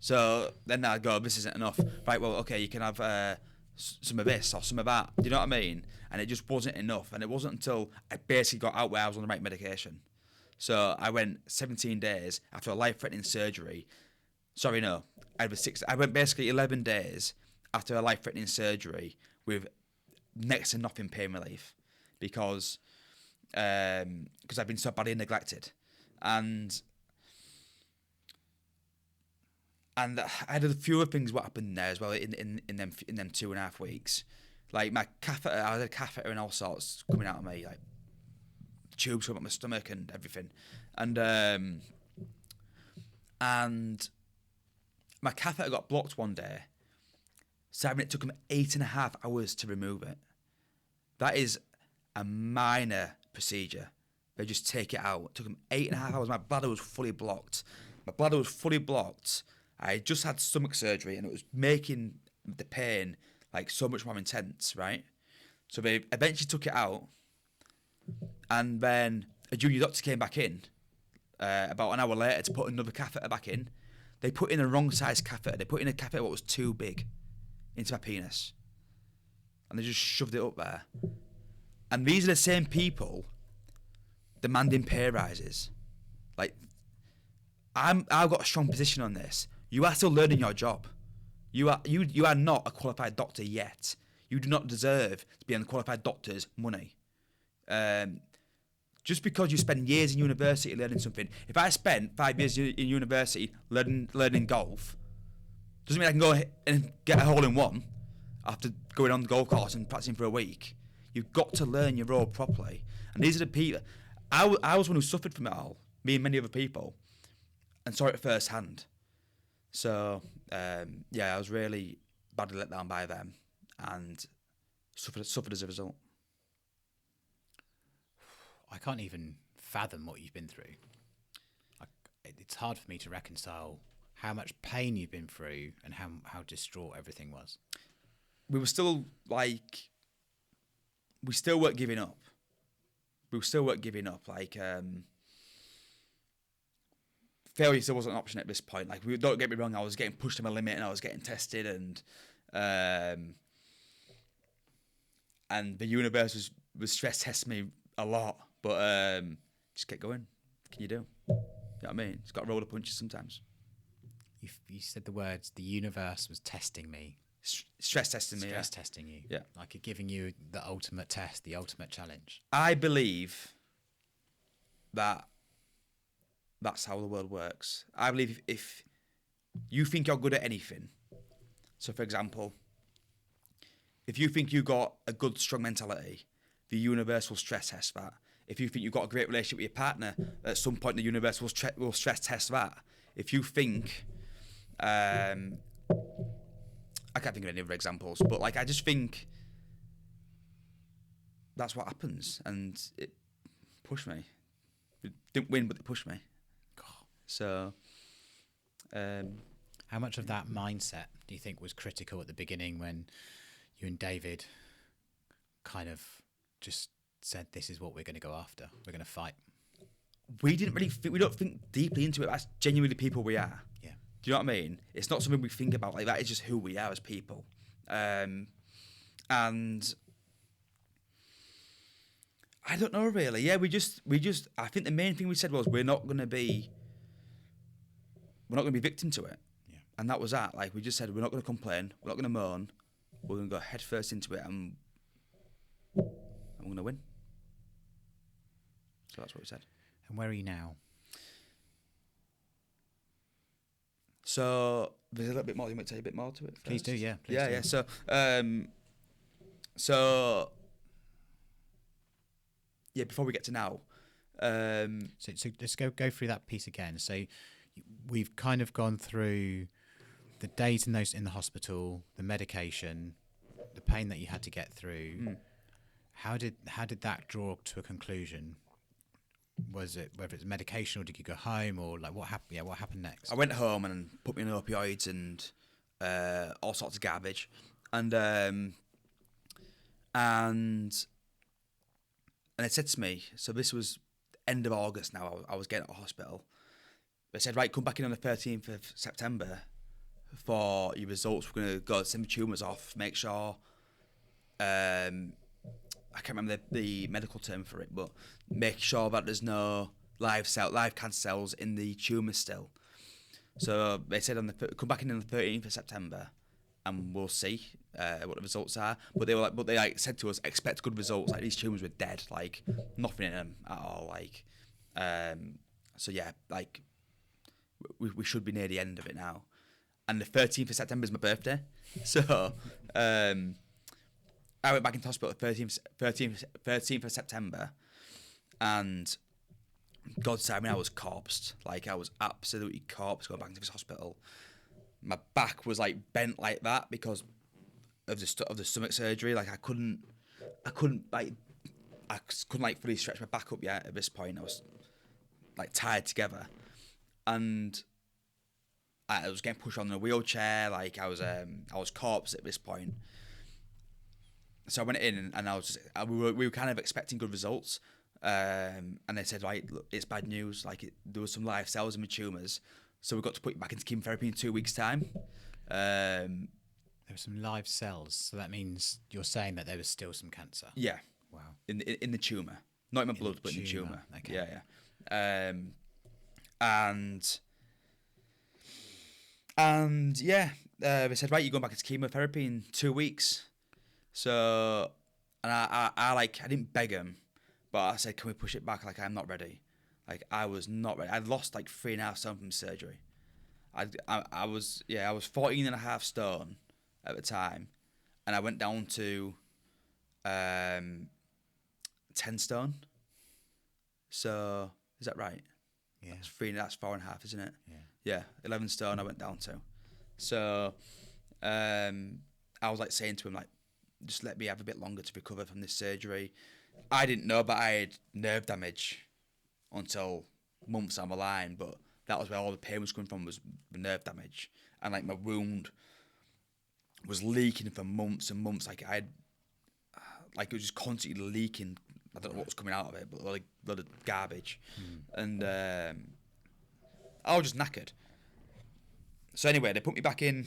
So then I'd go, this isn't enough. Right, well, okay, you can have some of this or some of that. Do you know what I mean? And it just wasn't enough. And it wasn't until I basically got out where I was on the right medication. So I went 17 days after a life-threatening surgery. Sorry, no. I went basically 11 days after a life-threatening surgery with next to nothing pain relief because I've been so badly neglected. And I had a few other things what happened there as well in them 2.5 weeks. Like my catheter, I had a catheter and all sorts coming out of me, like tubes coming out my stomach and everything. And my catheter got blocked one day. So it took them 8.5 hours to remove it. That is a minor procedure. They just take it out. It took them 8.5 hours. My bladder was fully blocked. I had just had stomach surgery and it was making the pain like so much more intense, right? So they eventually took it out, and then a junior doctor came back in about an hour later to put another catheter back in. They put in the wrong size catheter. They put in a catheter what was too big into my penis, and they just shoved it up there. And these are the same people demanding pay rises. Like, I've got a strong position on this. You are still learning your job. You are not a qualified doctor yet. You do not deserve to be on the qualified doctor's money. Just because you spend years in university learning something. If I spent 5 years in university learning golf, doesn't mean I can go and get a hole in one after going on the golf course and practicing for a week. You've got to learn your role properly. And these are the people. I was one who suffered from it all, me and many other people, and saw it firsthand. So, I was really badly let down by them and suffered as a result. I can't even fathom what you've been through. It's hard for me to reconcile how much pain you've been through and how distraught everything was. We were still we still weren't giving up. Failure still wasn't an option at this point. Like, don't get me wrong, I was getting pushed to my limit and I was getting tested, and the universe was stress testing me a lot, but just get going. What can you do? You know what I mean? It's got to roll the punches sometimes. You said the words, the universe was testing me. Stress testing me. Stress testing you. Yeah. Like giving you the ultimate test, the ultimate challenge. I believe that that's how the world works. I believe if you think you're good at anything, so for example, if you think you've got a good, strong mentality, the universe will stress test that. If you think you've got a great relationship with your partner, at some point the universe will stress test that. If you think, I can't think of any other examples, but like, I just think that's what happens, and it pushed me. It didn't win, but it pushed me. So, how much of that mindset do you think was critical at the beginning when you and David kind of just said, this is what we're going to go after, we're going to fight? We don't think deeply into it. That's genuinely people we are. Yeah. Do you know what I mean? It's not something we think about. Like, that is just who we are as people. And I don't know really. Yeah, we just. I think the main thing we said was we're not going to be victim to it. Yeah. And that was that. Like, we just said we're not going to complain. We're not going to moan. We're going to go head first into it, and I'm going to win. So that's what we said. And where are you now? So there's a little bit more. You might tell you a bit more to it first? Please do, yeah. Yeah. So before we get to now, so let's go through that piece again. So we've kind of gone through the days in the hospital, the medication, the pain that you had to get through. How did that draw to a conclusion? Was it whether it's medication, or did you go home, or like what happened? Yeah, what happened next? I went home and put me on opioids and all sorts of garbage, and it said to me. So this was end of August now. I was getting out of hospital. They said, right, come back in on the 13th of September for your results. We're going to go send the tumours off, make sure, I can't remember the medical term for it, but make sure that there's no live cancer cells in the tumour still. So they said come back in on the 13th of September, and we'll see what the results are. But they said to us, expect good results. Like, these tumours were dead, like nothing in them at all. Like, so yeah, like we should be near the end of it now. And the 13th of September is my birthday, so I went back into hospital the 13th of September, and God save me, I was corpsed. Like, I was absolutely corpsed going back into this hospital. My back was like bent like that because of the stomach surgery. Like, I couldn't fully stretch my back up yet. At this point, I was like tied together, and I was getting pushed on in a wheelchair. Like, I was corpsed at this point. So I went in, and we were kind of expecting good results, and they said, right, look, it's bad news. Like, there was some live cells in my tumours, so we got to put you back into chemotherapy in 2 weeks' time. There were some live cells, so that means you're saying that there was still some cancer. Yeah. Wow. In the tumour, not in my blood, but in the tumour. Okay. Yeah. And yeah, they said, right, you're going back into chemotherapy in 2 weeks. So, and I didn't beg him, but I said, can we push it back? Like, I'm not ready. Like, I was not ready. I'd lost like 3.5 stone from surgery. I was 14.5 stone at the time, and I went down to 10 stone. So, is that right? Yeah. That's 4.5, isn't it? Yeah. Yeah, 11 stone I went down to. So, I was like saying to him, like, just let me have a bit longer to recover from this surgery. I didn't know, but I had nerve damage until months down the line, but that was where all the pain was coming from, was the nerve damage. And like, my wound was leaking for months and months. Like, it was just constantly leaking. I don't know what was coming out of it, but like a lot of garbage. And I was just knackered. So anyway, they put me back in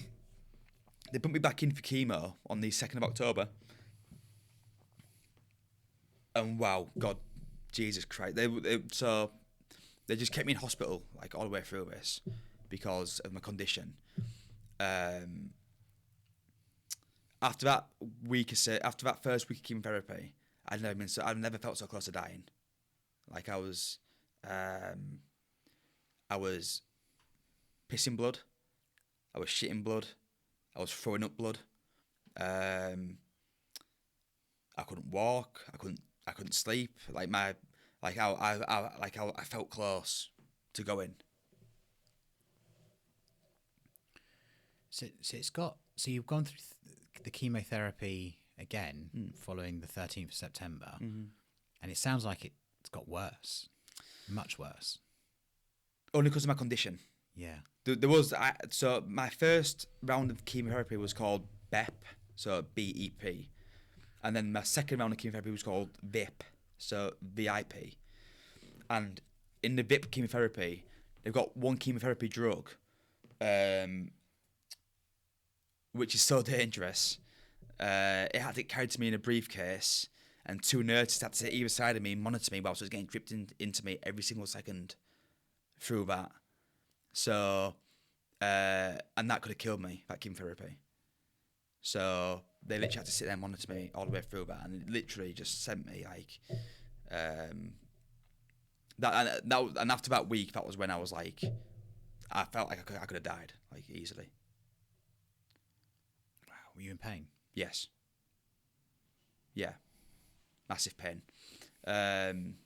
for chemo on the 2nd of October. And wow, God, Jesus Christ. They just kept me in hospital like all the way through this because of my condition. After that first week of chemotherapy, I've never felt so close to dying. Like, I was pissing blood, I was shitting blood, I was throwing up blood. I couldn't walk, I couldn't sleep. Like, I felt close to going. So you've gone through the chemotherapy again following the 13th of September, and it sounds like it's got worse, much worse. Only because of my condition. Yeah. So my first round of chemotherapy was called BEP, so BEP, and then my second round of chemotherapy was called VIP, so VIP. And in the VIP chemotherapy, they've got one chemotherapy drug, which is so dangerous. It had to carried to me in a briefcase, and 2 nurses had to sit either side of me and monitor me whilst it was getting dripped into me every single second through that. So, and that could have killed me, that chemotherapy. So they literally had to sit there and monitor me all the way through that, and it literally just sent me like, and after that week, that was when I was like, I felt like I could have died, like, easily. Wow. Were you in pain? Yes. Yeah. Massive pain. And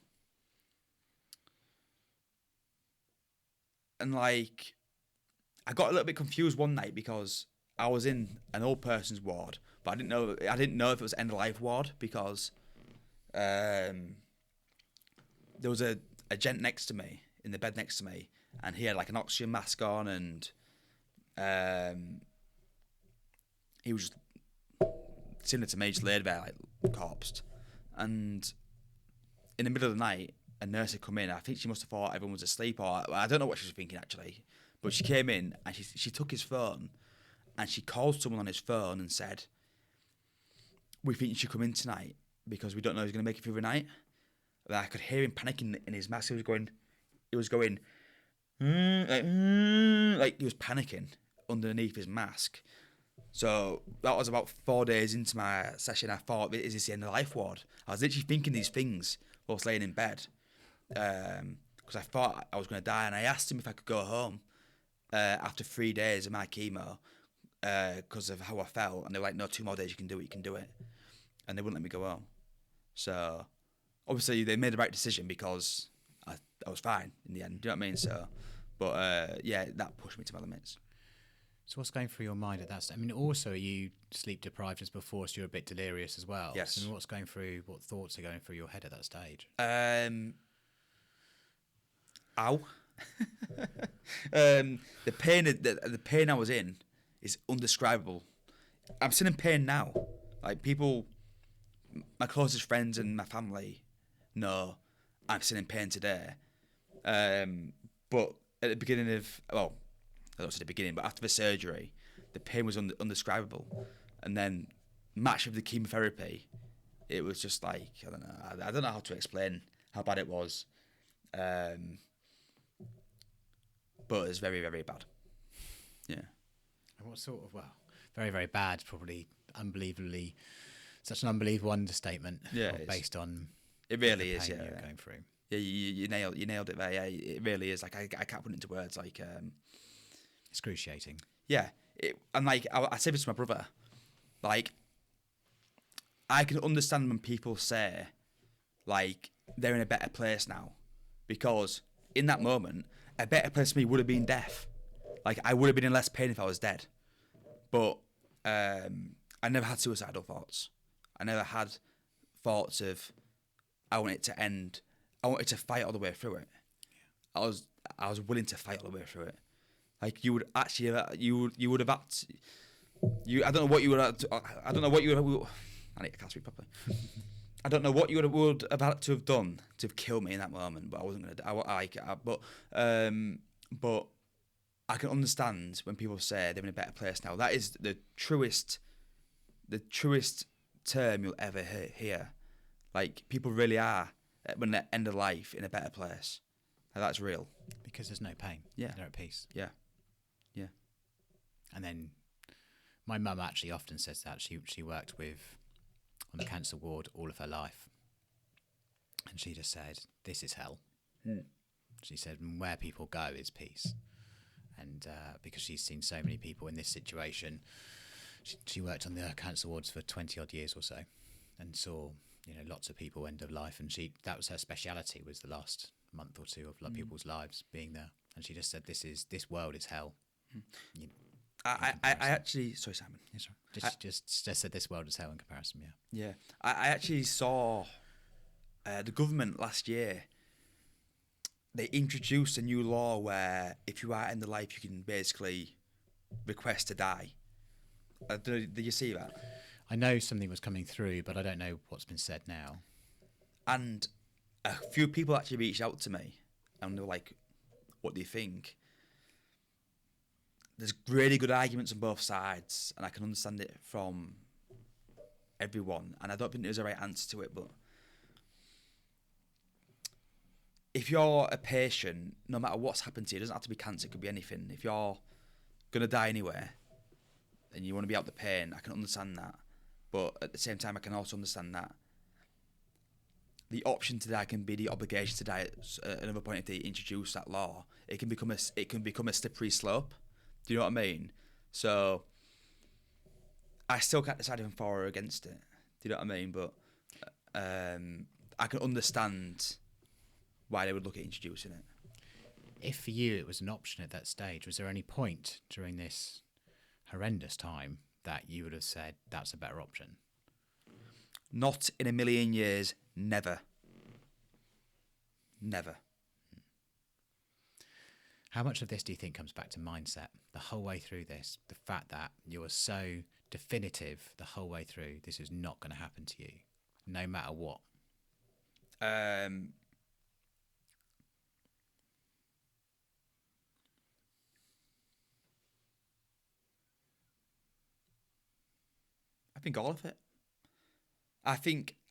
like, I got a little bit confused one night because I was in an old person's ward, but I didn't know if it was end of life ward because there was a gent next to me in the bed next to me, and he had like an oxygen mask on, and he was just similar to me, just laid there like corpsed. And in the middle of the night, a nurse had come in. I think she must have thought everyone was asleep, or I don't know what she was thinking actually. But she came in and she took his phone and she called someone on his phone and said, "We think you should come in tonight because we don't know if he's going to make it through the night." And I could hear him panicking in his mask. He was going, like he was panicking underneath his mask. So that was about 4 days into my session. I thought, is this the end of life ward? I was literally thinking these things whilst laying in bed, because I thought I was going to die. And I asked him if I could go home after 3 days of my chemo because of how I felt. And they were like, "No, 2 more days, you can do it. And they wouldn't let me go home. So obviously they made the right decision because I was fine in the end. Do you know what I mean? So, but yeah, that pushed me to my limits. So what's going through your mind at that stage? I mean, also, are you sleep deprived as before, so you're a bit delirious as well? Yes. So, I mean, what thoughts are going through your head at that stage? Ow. The pain I was in is undescribable. I'm still in pain now. Like people, my closest friends and my family know I'm still in pain today. But at the beginning of, well, I don't say the beginning, but after the surgery, the pain was undescribable. And then matched with the chemotherapy, it was just like, I don't know. I don't know how to explain how bad it was. But it was very, very bad. Yeah. And what sort of, well, very, very bad, probably unbelievably, such an unbelievable understatement. Yeah, based on it really the is. pain Yeah, you're going through. Yeah, you nailed it there. Yeah, it really is. Like I can't put it into words. Like Excruciating. yeah, and like I say this to my brother, like I can understand when people say like they're in a better place now, because in that moment a better place for me would have been death. Like I would have been in less pain if I was dead. But I never had suicidal thoughts. I never had thoughts of I want it to end. I wanted to fight all the way through it. I was willing to fight all the way through it. Like you would actually, you would have had to, I don't know what you would. I don't know what you would. I can't speak properly. I don't know what you would have had to have done to have killed me in that moment, but I wasn't gonna. But I can understand when people say they're in a better place now. That is the truest term you'll ever hear. Like people really are when they end of life in a better place. Like, that's real. Because there's no pain. Yeah. They're at peace. Yeah. Yeah. And then my mum actually often says that she worked on the cancer ward all of her life, and she just said, "This is hell." She said, "Where people go is peace," and because she's seen so many people in this situation, she worked on the cancer wards for 20 odd years or so, and saw lots of people end of life, and that was her speciality, was the last month or two of people's lives being there, and she just said, "This world is hell." I actually, sorry, Simon. Yes, right. Just said this world is hell in comparison. Yeah. Yeah, I actually saw the government last year. They introduced a new law where if you are in the life, you can basically request to die. Did you see that? I know something was coming through, but I don't know what's been said now. And a few people actually reached out to me, and they were like, "What do you think?" There's really good arguments on both sides, and I can understand it from everyone. And I don't think there's a right answer to it, but if you're a patient, no matter what's happened to you, it doesn't have to be cancer, it could be anything. If you're going to die anywhere and you want to be out the pain, I can understand that. But at the same time, I can also understand that the option to die can be the obligation to die at another point if they introduce that law. It can become a slippery slope. Do you know what I mean? So I still can't decide if I'm for or against it. Do you know what I mean? But I can understand why they would look at introducing it. If for you it was an option at that stage, was there any point during this horrendous time that you would have said that's a better option? Not in a million years. Never. Never. How much of this do you think comes back to mindset the whole way through this? The fact that you were so definitive the whole way through, this is not going to happen to you, no matter what. think all of it.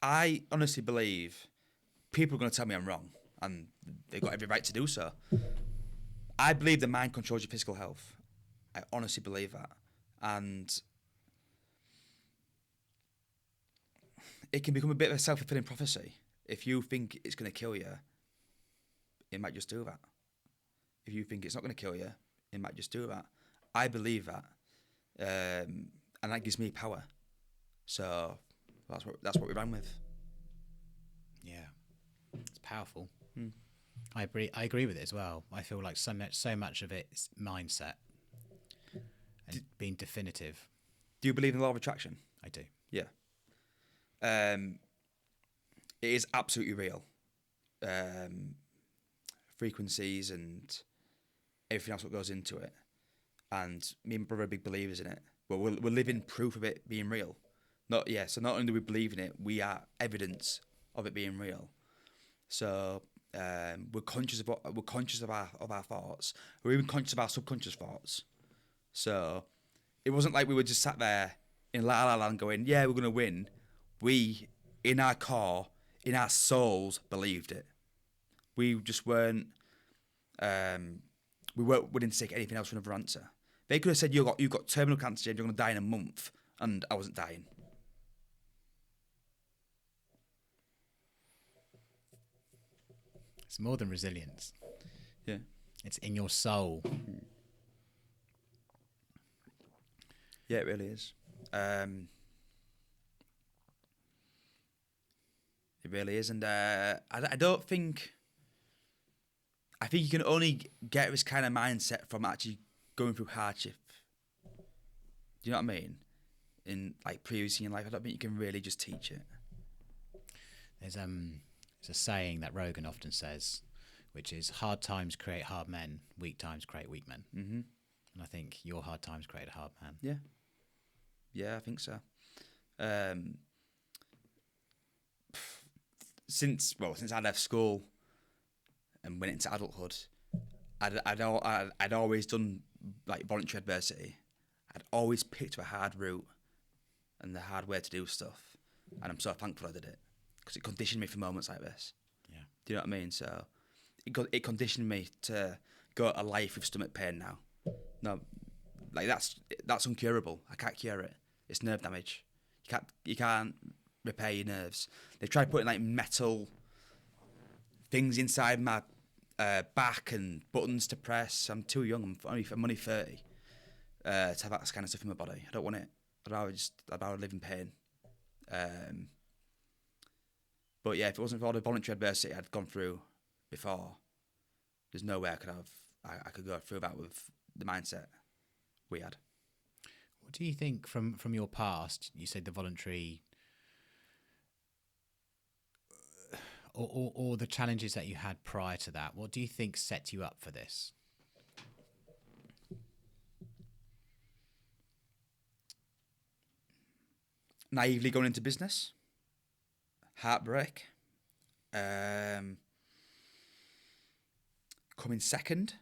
I honestly believe people are going to tell me I'm wrong, and they've got every right to do so. I believe the mind controls your physical health. I honestly believe that. And it can become a bit of a self-fulfilling prophecy. If you think it's going to kill you, it might just do that. If you think it's not going to kill you, it might just do that. I believe that. And that gives me power. So that's what we ran with. Yeah, it's powerful. Mm. I agree with it as well. I feel like so much of it is mindset and being definitive. Do you believe in the law of attraction? I do. Yeah. It is absolutely real. Frequencies and everything else that goes into it. And me and my brother are big believers in it. But we're living proof of it being real. So not only do we believe in it, we are evidence of it being real. So we're conscious of our thoughts. We're even conscious of our subconscious thoughts. So it wasn't like we were just sat there in la la land going, yeah, we're gonna win. We, in our core, in our souls, believed it. We just weren't. We weren't willing to take anything else for another answer. They could have said you've got terminal cancer, James, you're gonna die in a month, and I wasn't dying. It's more than resilience. Yeah. It's in your soul. Yeah, it really is. It really is, and I don't think. I think you can only get this kind of mindset from actually going through hardship. Do you know what I mean? In like previously in life, I don't think you can really just teach it. There's a saying that Rogan often says, which is hard times create hard men, weak times create weak men. Mm-hmm. And I think your hard times create a hard man. Yeah. Yeah, I think so. Since I left school and went into adulthood, I'd always done like voluntary adversity. I'd always picked a hard route and the hard way to do stuff, and I'm so thankful I did it because it conditioned me for moments like this. Yeah. Do you know what I mean? So it conditioned me to go a life with stomach pain now. No, like that's uncurable. I can't cure it. It's nerve damage. You can't repair your nerves. They've tried putting like metal things inside my back and buttons to press. I'm too young. I'm only 30 to have that kind of stuff in my body. I don't want it. I'd rather live in pain. But yeah, if it wasn't for all the voluntary adversity I'd gone through before, there's no way I could go through that with the mindset we had. What do you think from your past? You said the voluntary, or the challenges that you had prior to that. What do you think set you up for this? Naively going into business, heartbreak, coming second,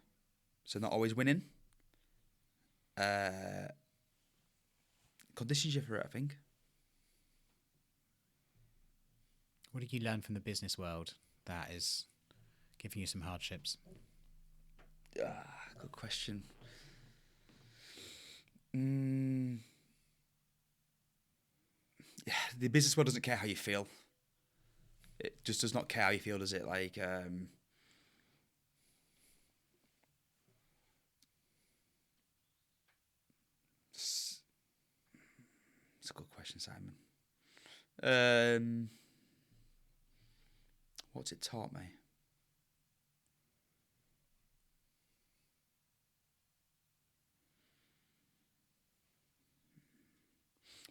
so not always winning. Conditions you for it, I think. What did you learn from the business world that is giving you some hardships? Good question. Yeah, the business world doesn't care how you feel. It just does not care how you feel, does it? Like, it's a good question, Simon. What's it taught me?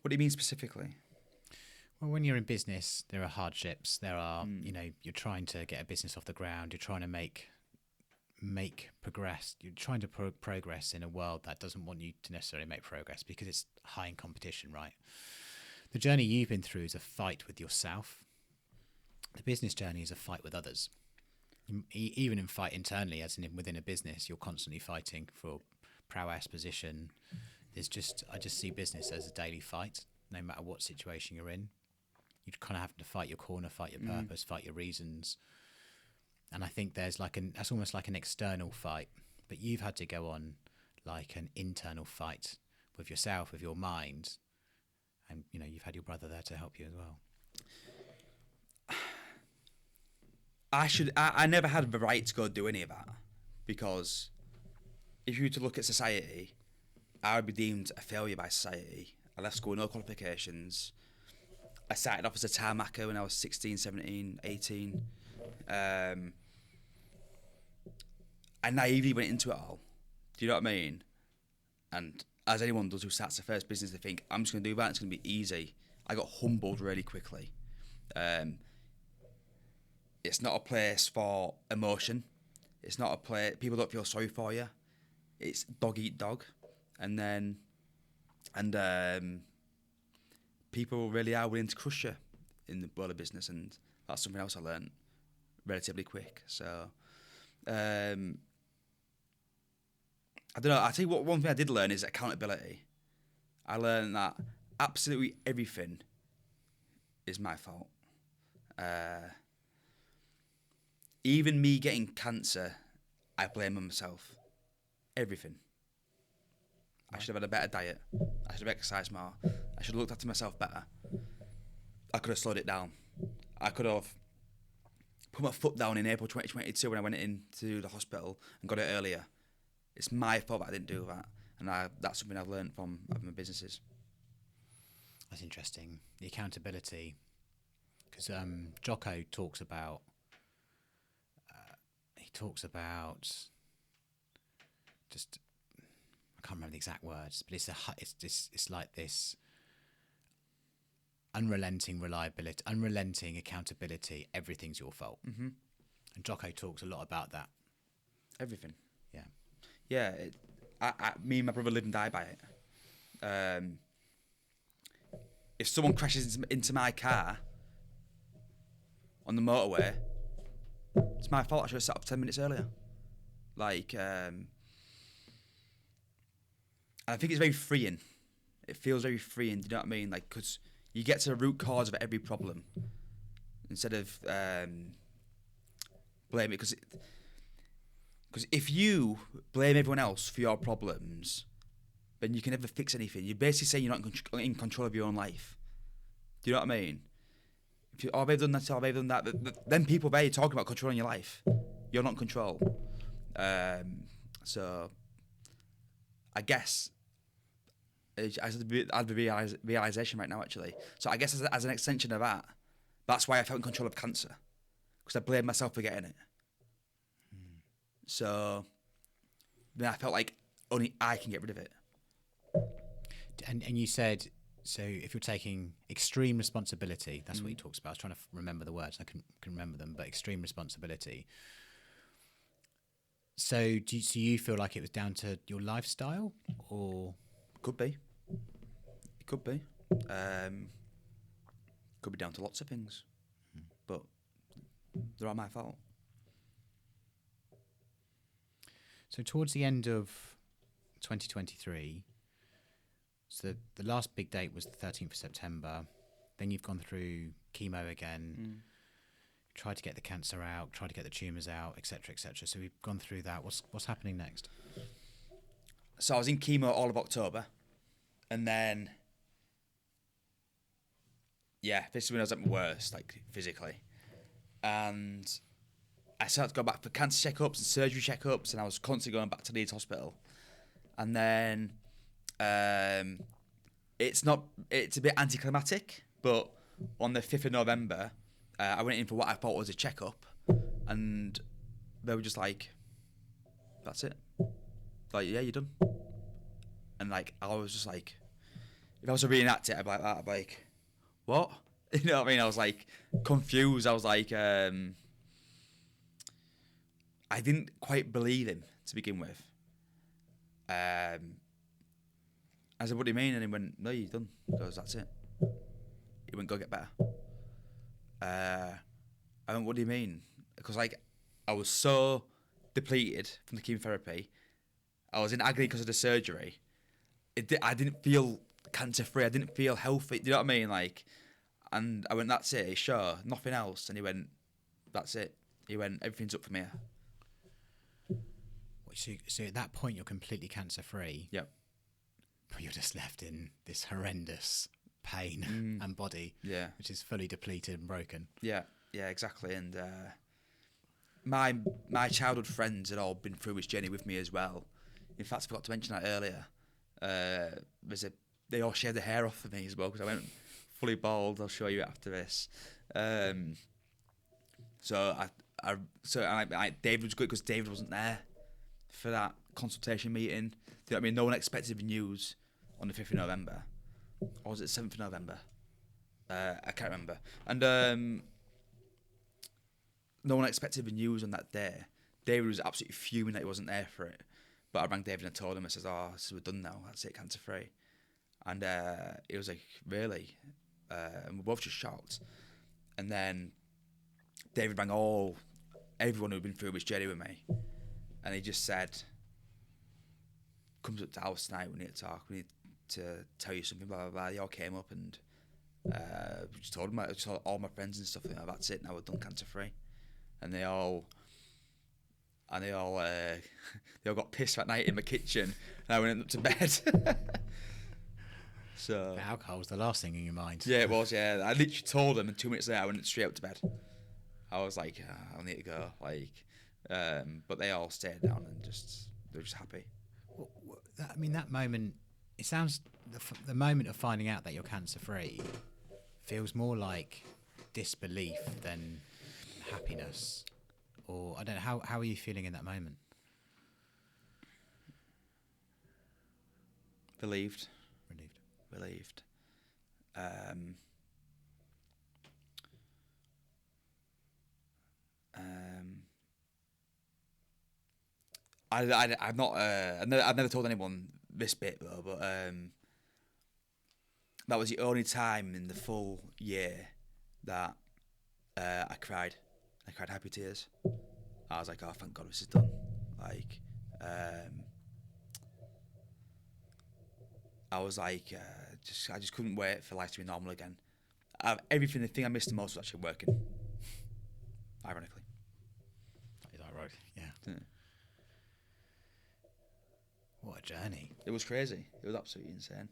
What do you mean specifically? Well, when you're in business, there are hardships. There are, you're trying to get a business off the ground. You're trying to make progress. You're trying to progress in a world that doesn't want you to necessarily make progress because it's high in competition, right? The journey you've been through is a fight with yourself. The business journey is a fight with others. Even in fight internally, as in within a business, you're constantly fighting for prowess, position. I just see business as a daily fight. no matter what situation you're in. You kind of have to fight your corner, fight your purpose, fight your reasons. And I think there's that's almost like an external fight, but you've had to go on like an internal fight with yourself, with your mind. And, you've had your brother there to help you as well. I never had the right to go do any of that, because if you were to look at society, I would be deemed a failure by society. I left school with no qualifications. I started off as a tarmacer when I was 16, 17, 18. I naively went into it all. Do you know what I mean? And as anyone does who starts their first business, they think, I'm just going to do that, it's going to be easy. I got humbled really quickly. It's not a place for emotion. It's not a place, people don't feel sorry for you. It's dog eat dog. And people really are willing to crush you in the world of business, and that's something else I learned relatively quick. So, I don't know. I tell you what, one thing I did learn is accountability. I learned that absolutely everything is my fault. Even me getting cancer, I blame myself. Everything. I should have had a better diet. I should have exercised more. I should have looked after myself better. I could have slowed it down. I could have put my foot down in April 2022 when I went into the hospital and got it earlier. It's my fault that I didn't do that. And that's something I've learned from having my businesses. That's interesting. The accountability. Because Jocko talks about... just... I can't remember the exact words, but it's like this unrelenting reliability, unrelenting accountability. Everything's your fault. Mm-hmm. And Jocko talks a lot about that. Everything. Yeah. Yeah. Me and my brother live and die by it. If someone crashes into my car on the motorway, it's my fault. I should have sat up 10 minutes earlier. I think it's very freeing. It feels very freeing. Do you know what I mean? Like, because you get to the root cause of every problem instead of blame it. Because if you blame everyone else for your problems, then you can never fix anything. You're basically saying you're not in control of your own life. Do you know what I mean? If you, they've done this, they've done that. Then people there, you're talking about controlling your life. You're not in control. So I guess I had the realization right now, actually. So I guess as an extension of that, that's why I felt in control of cancer, because I blamed myself for getting it. So then I felt like only I can get rid of it. And you said, so if you're taking extreme responsibility, that's what he talks about. I was trying to remember the words. I can remember them, but extreme responsibility. So do you feel like it was down to your lifestyle, or? Could be. It could be. Could be down to lots of things. But they're all my fault. So towards the end of 2023, so the last big date was the 13th of September. Then you've gone through chemo again, tried to get the cancer out, tried to get the tumours out, etc., etc. So we've gone through that. What's happening next? So I was in chemo all of October, and then, this is when I was at my worst, like physically, and I started to go back for cancer checkups and surgery checkups, and I was constantly going back to Leeds Hospital, and then it's a bit anticlimactic, but on the 5th of November, I went in for what I thought was a checkup, and they were just like, "That's it." Like, yeah, you're done. And like, I was just like, if I was to reenact it, I'd be like that. I'd be like, what? You know what I mean? I was like confused. I was like, I didn't quite believe him to begin with. I said, what do you mean? And he went, no, you're done. He goes, that's it. He went, go get better. I went, what do you mean? Because like, I was so depleted from the chemotherapy. I was in agony because of the surgery. I didn't feel cancer free. I didn't feel healthy. Do you know what I mean? Like, and I went, that's it. Sure, nothing else. And he went, that's it. He went, everything's up from here. So at that point, you're completely cancer free. Yep. But you're just left in this horrendous pain and body, which is fully depleted and broken. Yeah, exactly. And my childhood friends had all been through this journey with me as well. In fact, I forgot to mention that earlier. They all shaved the hair off of me as well because I went fully bald. I'll show you after this. So David was good because David wasn't there for that consultation meeting. Do you know what I mean? No one expected the news on the 5th of November. Or was it the 7th of November? I can't remember. And no one expected the news on that day. David was absolutely fuming that he wasn't there for it. But I rang David and I told him, I says, we're done now. That's it, cancer free. And he was like, really? And we're both just shocked. And then David rang everyone who'd been through this journey with me. And he just said, comes up to the house tonight, we need to talk, we need to tell you something, blah, blah, blah. They all came up and just told him, all my friends and stuff, like, that's it, now we're done cancer free. And they all got pissed that night in my kitchen and I went up to bed. So the alcohol was the last thing in your mind. Yeah, it was, yeah. I literally told them and 2 minutes later I went straight up to bed. I was like, I need to go. But they all stayed down and they were just happy. That moment, it sounds, the moment of finding out that you're cancer free feels more like disbelief than happiness. Or I don't know, how are you feeling in that moment? Relieved. I've never told anyone this bit though, but that was the only time in the full year that I cried. I cried happy tears. I was like, oh, thank God this is done. Like, I was like, I just couldn't wait for life to be normal again. The thing I missed the most was actually working. Ironically. Is that right? Yeah. What a journey. It was crazy. It was absolutely insane.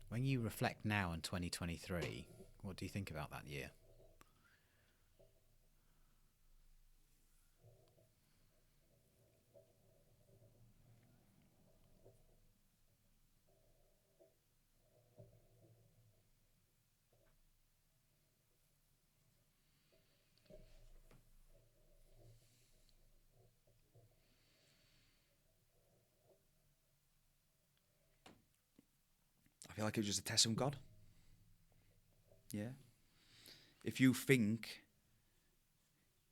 When you reflect now on 2023, what do you think about that year? I feel like it was just a test from God. Yeah. If you think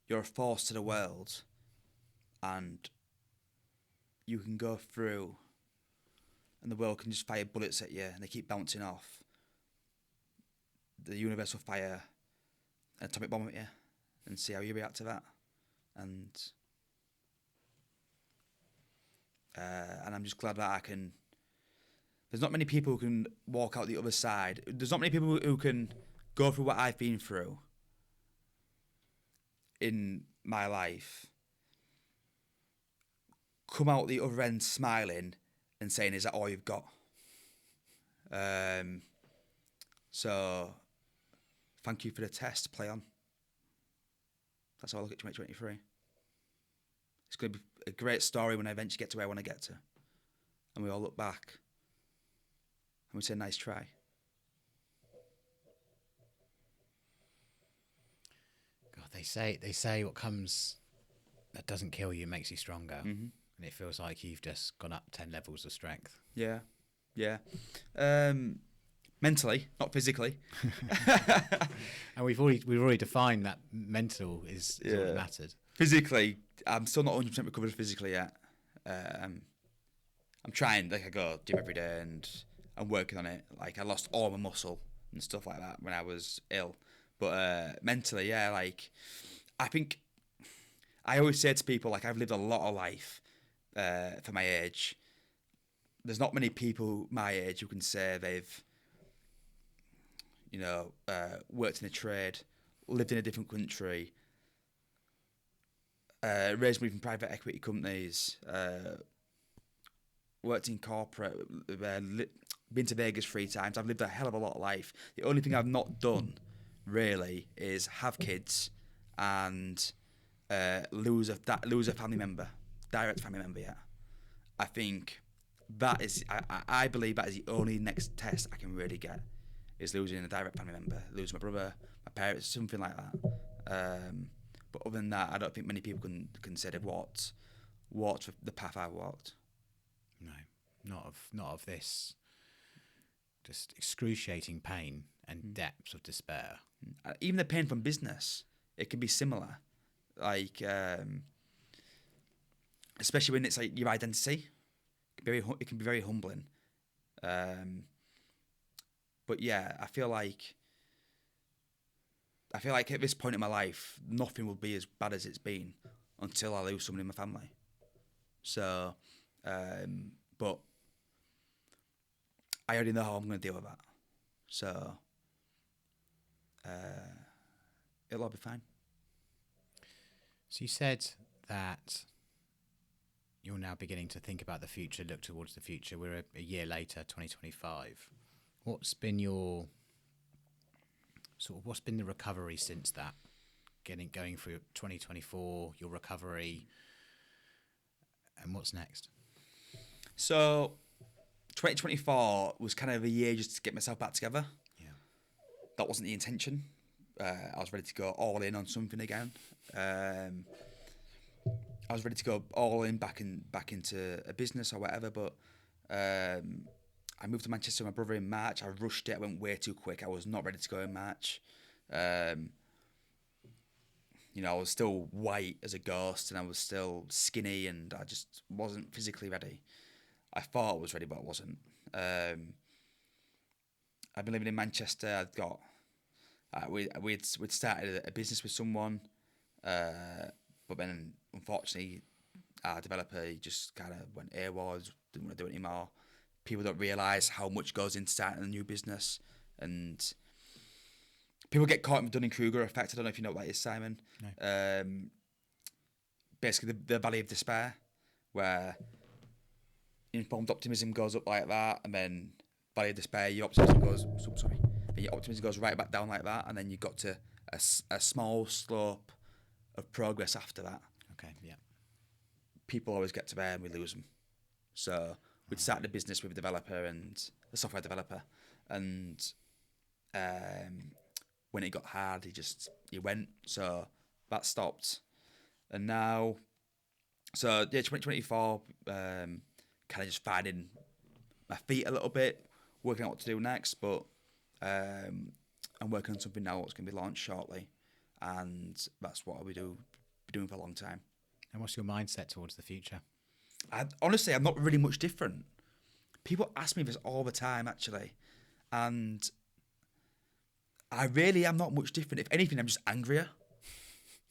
you're a force to the world and you can go through and the world can just fire bullets at you and they keep bouncing off, the universe will fire an atomic bomb at you and see how you react to that. And I'm just glad that I can... There's not many people who can walk out the other side. There's not many people who can go through what I've been through in my life, come out the other end smiling and saying, is that all you've got? So, thank you for the test. Play on. That's how I look at 2023. It's going to be a great story when I eventually get to where I want to get to. And we all look back and we say, nice try. God, they say what comes that doesn't kill you makes you stronger. Mm-hmm. And it feels like you've just gone up 10 levels of strength. Yeah. Mentally, not physically. And we've already defined that mental is what mattered. Physically, I'm still not 100% recovered physically yet. I'm trying, like I go gym every day and I'm working on it. Like I lost all my muscle and stuff like that when I was ill. But mentally, yeah, like I think I always say to people, like I've lived a lot of life for my age. there's not many people my age who can say they've, worked in a trade, lived in a different country, raised money from private equity companies, worked in corporate, been to Vegas 3 times. I've lived a hell of a lot of life. The only thing I've not done, really, is have kids and lose a family member, direct family member yet. I think that is, I believe that is the only next test I can really get, is losing a direct family member, losing my brother, my parents, something like that. But other than that, I don't think many people can consider what the path I walked. No, not of this just excruciating pain and depths of despair. Even the pain from business, it can be similar. Like, especially when it's like your identity, it can be very humbling. But yeah, I feel like at this point in my life, nothing will be as bad as it's been until I lose someone in my family. So, but I already know how I'm going to deal with that. So, it'll all be fine. So you said that you're now beginning to think about the future, look towards the future. We're a year later, 2025. What's been the recovery since that? Going through 2024, your recovery, and what's next? So, 2024 was kind of a year just to get myself back together. Yeah. That wasn't the intention. I was ready to go all in on something again. I was ready to go all in back into a business or whatever, but I moved to Manchester with my brother in March. I rushed it. I went way too quick. I was not ready to go in March. I was still white as a ghost, and I was still skinny, and I just wasn't physically ready. I thought I was ready, but I wasn't. I've been living in Manchester. I'd got we'd started a business with someone, but then unfortunately our developer, he just kind of went AWOL, didn't want to do it anymore. People don't realise how much goes into starting a new business, and people get caught in the Dunning-Kruger effect. I don't know if you know what that is, Simon. No. Basically, the valley of despair, where informed optimism goes up like that, and then valley of despair, your optimism goes right back down like that, and then you got to a small slope of progress after that. Okay, yeah. People always get to there and we lose them. So we'd started a business with a developer and a software developer, and when it got hard, he went. So that stopped, and now, 2024, kind of just finding my feet a little bit, working out what to do next. But I'm working on something now that's going to be launched shortly, and that's what I'll be doing for a long time. And what's your mindset towards the future? Honestly, I'm not really much different. People ask me this all the time, actually, and I really am not much different. If anything, I'm just angrier.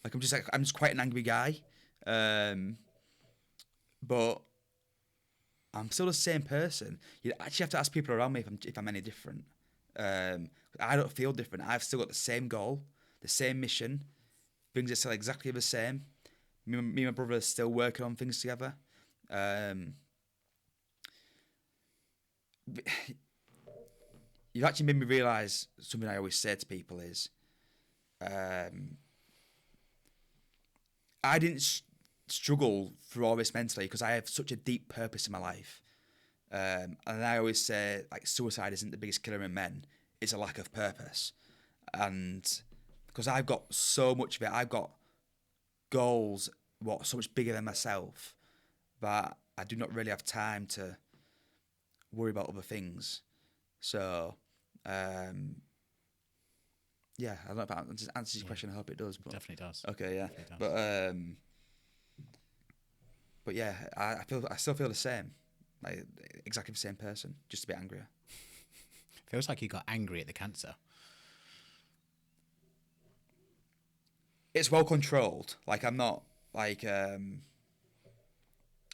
I'm just quite an angry guy, but I'm still the same person. You actually have to ask people around me if I'm any different. I don't feel different. I've still got the same goal, the same mission. Things are still exactly the same. Me and my brother are still working on things together. You've actually made me realise something I always say to people is, I didn't struggle through all this mentally because I have such a deep purpose in my life. And I always say, like, suicide isn't the biggest killer in men, it's a lack of purpose. And because I've got so much of it, I've got goals so much bigger than myself that I do not really have time to worry about other things. So, yeah, I don't know if that answers your question. I hope it does. But Definitely does. Okay, yeah. Definitely does. But yeah, I still feel the same, like exactly the same person, just a bit angrier. Feels like you got angry at the cancer. It's well controlled. Like, I'm not like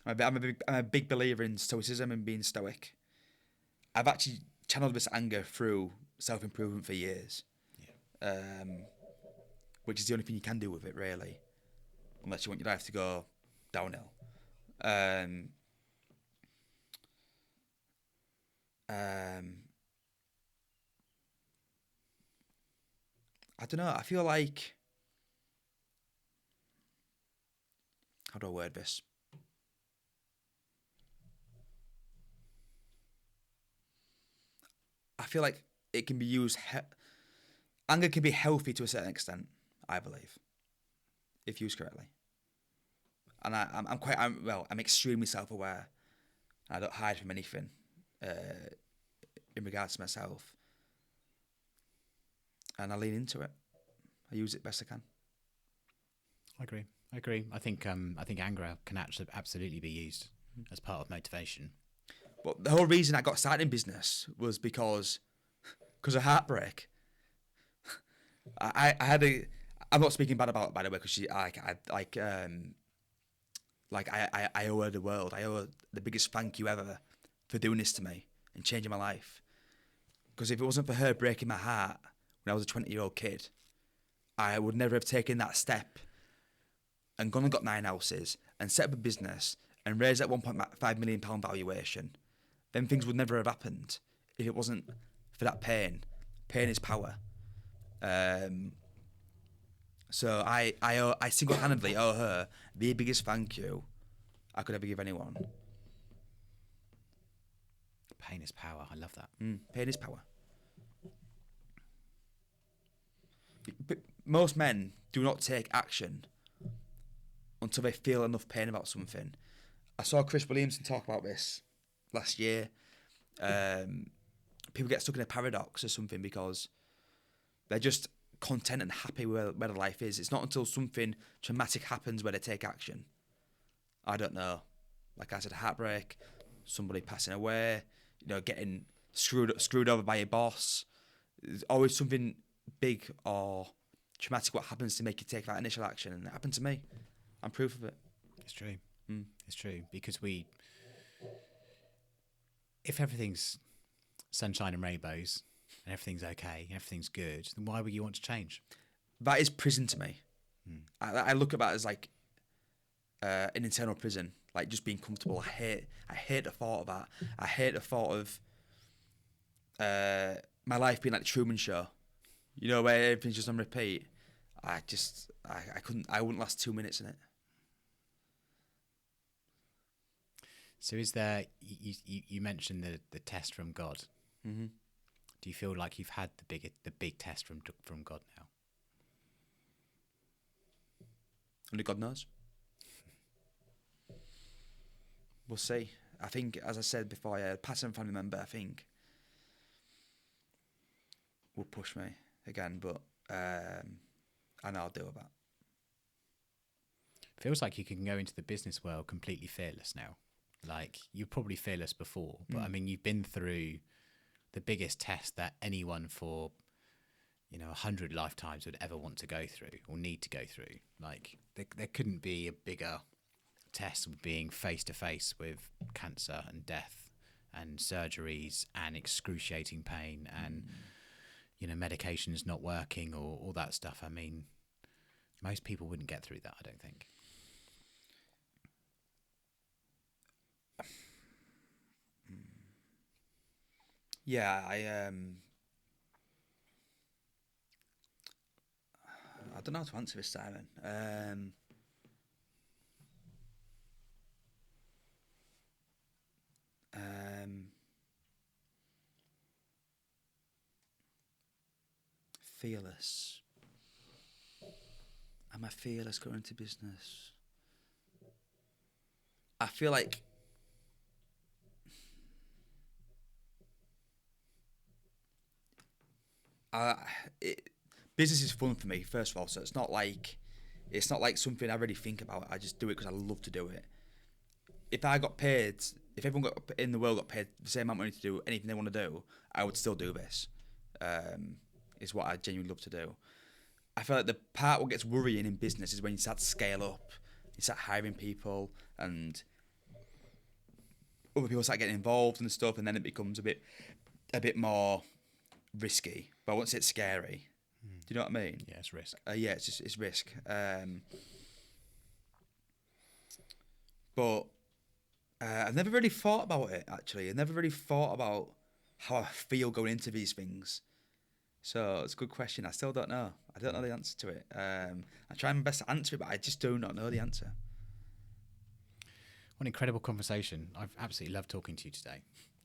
I'm a big believer in stoicism and being stoic. I've actually channeled this anger through self-improvement for years, which is the only thing you can do with it, really, unless you want your life to go downhill. I don't know. I feel like, how do I word this? I feel like it can be used. Anger can be healthy to a certain extent, I believe, if used correctly. And I'm extremely self-aware. I don't hide from anything in regards to myself, and I lean into it. I use it best I can. I agree. I think anger can actually absolutely be used as part of motivation. But the whole reason I got started in business was because of heartbreak. I had a. I'm not speaking bad about it, by the way, because I owe her the world. I owe her the biggest thank you ever for doing this to me and changing my life. Because if it wasn't for her breaking my heart when I was a 20-year-old kid, I would never have taken that step and gone and got 9 houses and set up a business and raised that £1.5 million valuation. Then things would never have happened if it wasn't for that pain. Pain is power. So I single-handedly owe her the biggest thank you I could ever give anyone. Pain is power. I love that. Pain is power. But most men do not take action until they feel enough pain about something. I saw Chris Williamson talk about this last year. People get stuck in a paradox or something because they're just content and happy where their life is. It's not until something traumatic happens where they take action. I don't know. Like I said, heartbreak, somebody passing away, getting screwed over by your boss. There's always something big or traumatic what happens to make you take that initial action, and it happened to me. I'm proof of it. It's true. It's true, because if everything's sunshine and rainbows and everything's okay and everything's good, then why would you want to change? That is prison to me. I look at that as like an internal prison, like just being comfortable. I hate the thought of that. I hate the thought of my life being like the Truman Show, where everything's just on repeat. I wouldn't last 2 minutes in it. So is there, you mentioned the test from God. Mm-hmm. Do you feel like you've had the big test from God now? Only God knows. We'll see. I think, as I said before, a passing family member, I think, will push me again, but I know I'll deal with that. Feels like you can go into the business world completely fearless now. Like, you're probably fearless before, but I mean, you've been through the biggest test that anyone for 100 lifetimes would ever want to go through or need to go through. Like, there couldn't be a bigger test of being face to face with cancer and death and surgeries and excruciating pain and medications not working or all that stuff. I mean, most people wouldn't get through that, I don't think. Yeah, I don't know how to answer this, Simon. Fearless. Am I fearless going into business? I feel like business is fun for me, first of all. So it's not like something I really think about. I just do it because I love to do it. If everyone in the world got paid the same amount of money to do anything they want to do, I would still do this. Is what I genuinely love to do. I feel like the part what gets worrying in business is when you start to scale up, you start hiring people, and other people start getting involved and stuff, and then it becomes a bit more risky. But I won't say it's scary. Do you know what I mean? Yeah, it's risk. Yeah, it's risk. But I've never really thought about it, actually. I never really thought about how I feel going into these things. So it's a good question. I still don't know. I don't know the answer to it. I try my best to answer it, but I just do not know the answer. What an incredible conversation. I've absolutely loved talking to you today.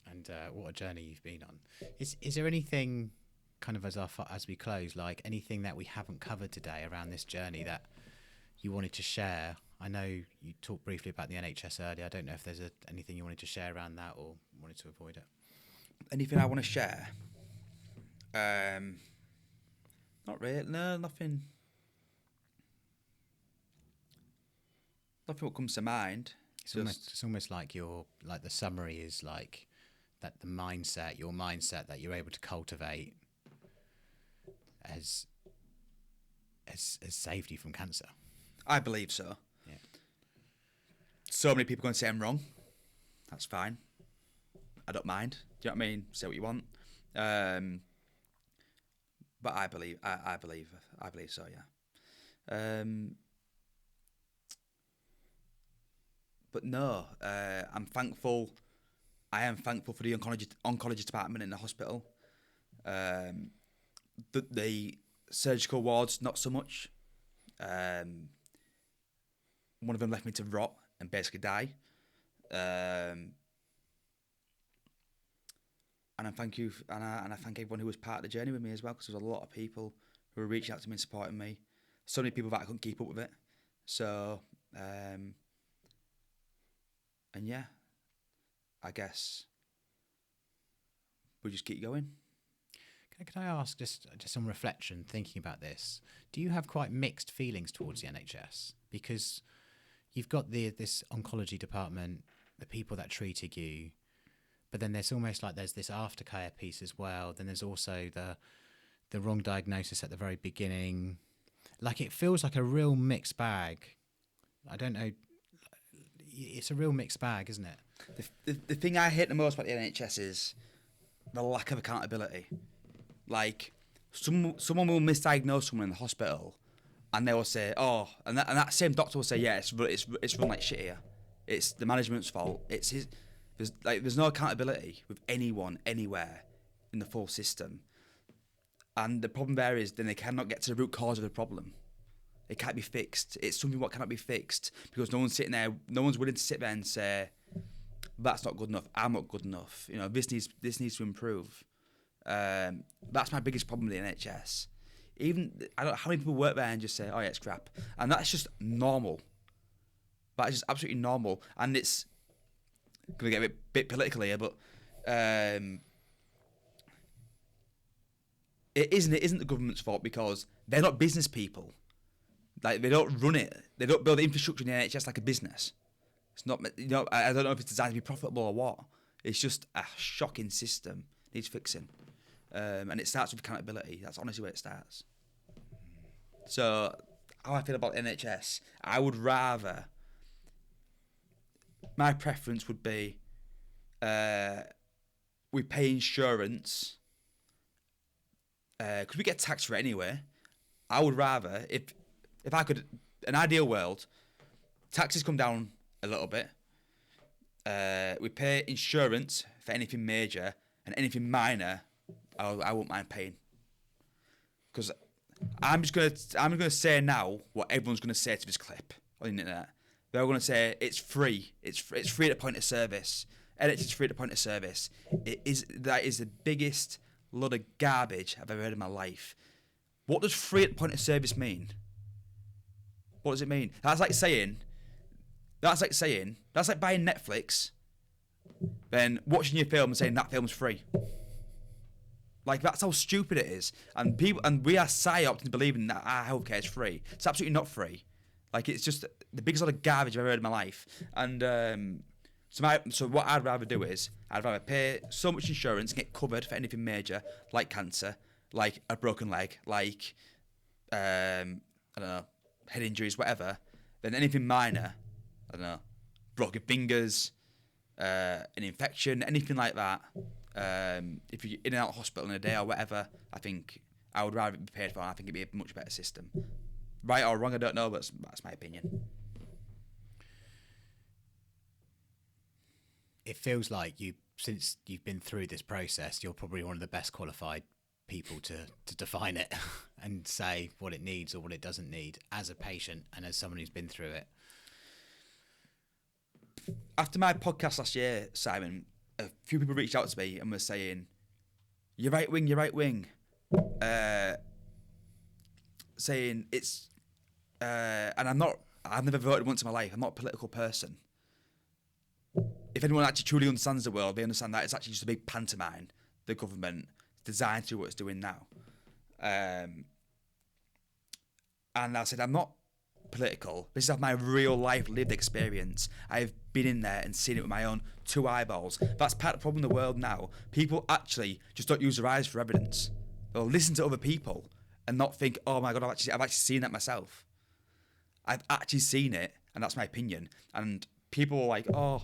And what a journey you've been on. Is there anything, kind of as we close, like anything that we haven't covered today around this journey that you wanted to share? I know you talked briefly about the NHS earlier. I don't know if there's anything you wanted to share around that or wanted to avoid it. Anything I want to share? Not really. No, nothing. Nothing what comes to mind. It's almost like the summary is like that your mindset that you're able to cultivate has saved you from cancer. I believe so. Yeah. So many people going to say I'm wrong. That's fine. I don't mind. Do you know what I mean? Say what you want. But I believe so. Yeah. But no, I'm thankful. I am thankful for the oncology department in the hospital. The surgical wards, not so much. One of them left me to rot and basically die. And I thank you, and I thank everyone who was part of the journey with me as well, because there was a lot of people who were reaching out to me and supporting me. So many people that I couldn't keep up with it. So, and yeah, I guess we'll just keep going. Can I ask, just some reflection, thinking about this, do you have quite mixed feelings towards the NHS? Because you've got this oncology department, the people that treated you, but then there's almost like there's this aftercare piece as well. Then there's also the wrong diagnosis at the very beginning. Like, it feels like a real mixed bag. I don't know. It's a real mixed bag, isn't it? The thing I hate the most about the NHS is the lack of accountability. Like, someone will misdiagnose someone in the hospital, and they will say, "Oh," and that same doctor will say, "Yeah, it's run like shit here. It's the management's fault. It's his." There's no accountability with anyone anywhere in the full system, and the problem there is then they cannot get to the root cause of the problem. It can't be fixed. It's something what cannot be fixed because no one's willing to sit there and say, "That's not good enough. I'm not good enough. You know, this needs to improve." That's my biggest problem with the NHS. Even I don't know how many people work there and just say, "Oh yeah, it's crap," and that's just normal. That is just absolutely normal, and it's gonna get a bit political here, but it isn't the government's fault because they're not business people. Like, they don't run it. They don't build the infrastructure in the NHS like a business. It's not. I don't know if it's designed to be profitable or what. It's just a shocking system. Needs fixing. And it starts with accountability. That's honestly where it starts. So, how I feel about NHS, I would rather. My preference would be, we pay insurance, because we get taxed for it anyway. I would rather, if I could, an ideal world, taxes come down a little bit. We pay insurance for anything major, and anything minor, I won't mind paying. Because I'm gonna say now what everyone's gonna say to this clip on the internet. They're gonna say it's free. It's free at the point of service. NHS is free at the point of service. That is the biggest load of garbage I've ever heard in my life. What does free at the point of service mean? What does it mean? That's like buying Netflix, then watching your film and saying that film's free. Like, that's how stupid it is. And we are psyoped into believing that our healthcare is free. It's absolutely not free. Like, it's just the biggest lot of garbage I've ever heard in my life. And so what I'd rather do is I'd rather pay so much insurance and get covered for anything major, like cancer, like a broken leg, like I don't know, head injuries, whatever, than anything minor. I don't know, broken fingers, an infection, anything like that, if you're in and out of hospital in a day or whatever, I think I would rather be paid for, and I think it'd be a much better system. Right or wrong, I don't know, but that's my opinion. It feels like since you've been through this process, you're probably one of the best qualified people to define it and say what it needs or what it doesn't need as a patient and as someone who's been through it. After my podcast last year, Simon, a few people reached out to me and were saying, "You're right wing, you're right wing," saying it's, and I've never voted once in my life. I'm not a political person. If anyone actually truly understands the world, they understand that it's actually just a big pantomime, the government, designed to do what it's doing now. And I said, I'm not political. This is my real life lived experience. I've been in there and seen it with my own 2 eyeballs. That's part of the problem in the world now. People actually just don't use their eyes for evidence. They'll listen to other people and not think, oh my God, I've actually seen that myself. I've actually seen it, and that's my opinion. And people are like, oh,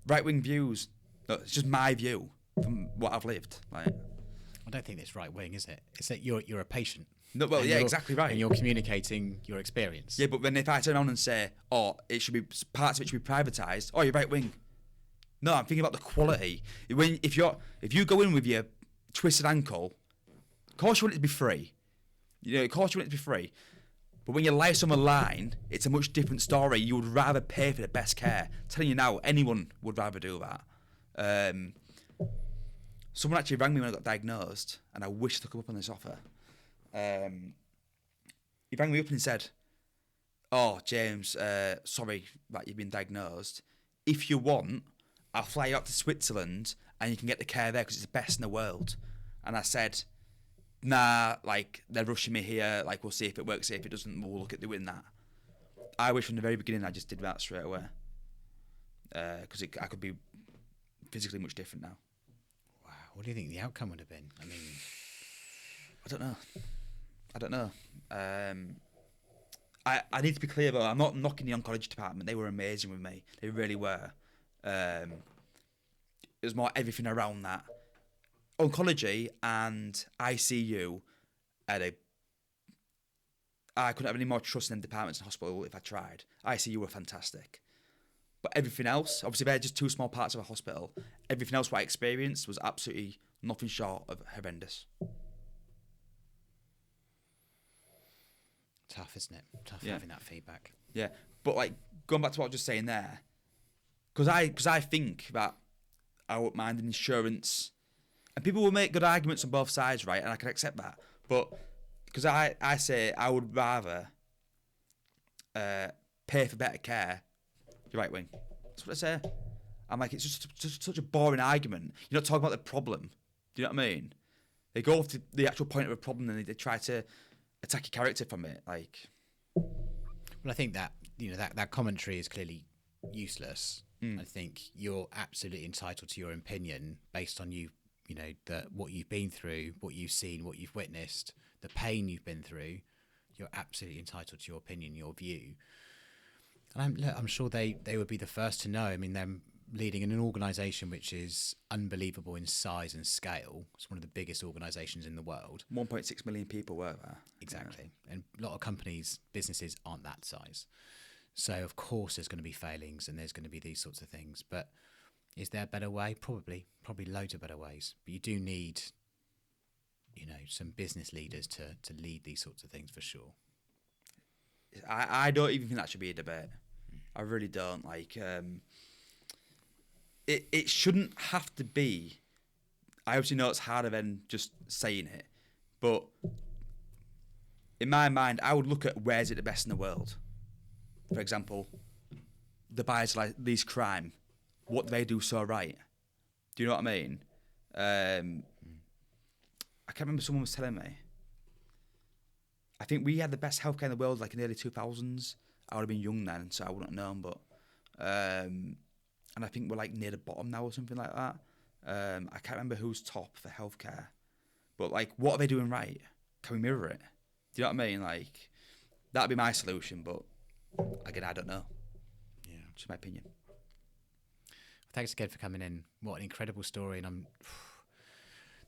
right-wing views. No, it's just my view from what I've lived. Like, I don't think it's right-wing, is it? It's that you're a patient. No, well, yeah, exactly right. And you're communicating your experience. Yeah, but then if I turn around and say, oh, it should be, parts of it should be privatised, oh, you're right-wing. No, I'm thinking about the quality. If you go in with your twisted ankle, of course you want it to be free. You know, of course you want it to be free. But when you lie someone line, it's a much different story. You would rather pay for the best care. I'm telling you now, anyone would rather do that. Someone actually rang me when I got diagnosed, and I wish I took him up on this offer. He rang me up and he said, "Oh, James, sorry that you've been diagnosed. If you want, I'll fly you out to Switzerland and you can get the care there because it's the best in the world." And I said, "Nah, like, they're rushing me here. Like, we'll see if it works. If it doesn't, we'll look at doing that." I wish from the very beginning I just did that straight away. Because I could be physically much different now. Wow. What do you think the outcome would have been? I mean, I don't know. I need to be clear though, I'm not knocking the oncology department. They were amazing with me. They really were. It was more everything around that. Oncology and ICU I couldn't have any more trust in them departments in hospital if I tried. ICU were fantastic. But everything else, obviously they're just 2 small parts of a hospital. Everything else what I experienced was absolutely nothing short of horrendous. tough, isn't it? Tough having that feedback. Yeah, but like going back to what I was just saying there, because I think that I wouldn't mind an insurance, and people will make good arguments on both sides, right? And I can accept that, but because I say I would rather pay for better care. You're right, wing. That's what I say. I'm like, it's just such a boring argument. You're not talking about the problem. Do you know what I mean? They go to the actual point of a problem and they try to attack your character from it. Like, well, I think that that commentary is clearly useless. I think you're absolutely entitled to your opinion based on what you've been through, what you've seen, what you've witnessed, the pain you've been through. You're absolutely entitled to your opinion, your view. And I'm sure they would be the first to know. I mean, they're leading in an organisation which is unbelievable in size and scale. It's one of the biggest organisations in the world. 1.6 million people work there. Exactly. Yeah. And a lot of businesses aren't that size. So, of course, there's going to be failings and there's going to be these sorts of things. But is there a better way? Probably loads of better ways. But you do need, some business leaders to lead these sorts of things for sure. I don't even think that should be a debate. I really don't. Like, it shouldn't have to be. I obviously know it's harder than just saying it, but in my mind, I would look at where's it the best in the world. For example, the buyers like least crime. What do they do so right? Do you know what I mean? I can't remember, someone was telling me. I think we had the best healthcare in the world, like in the early 2000s. I would have been young then, so I wouldn't have known. But and I think we're like near the bottom now or something like that. I can't remember who's top for healthcare, but like, what are they doing right? Can we mirror it? Do you know what I mean? Like, that'd be my solution. But again, I don't know. Yeah, just my opinion. Thanks again for coming in. What an incredible story, and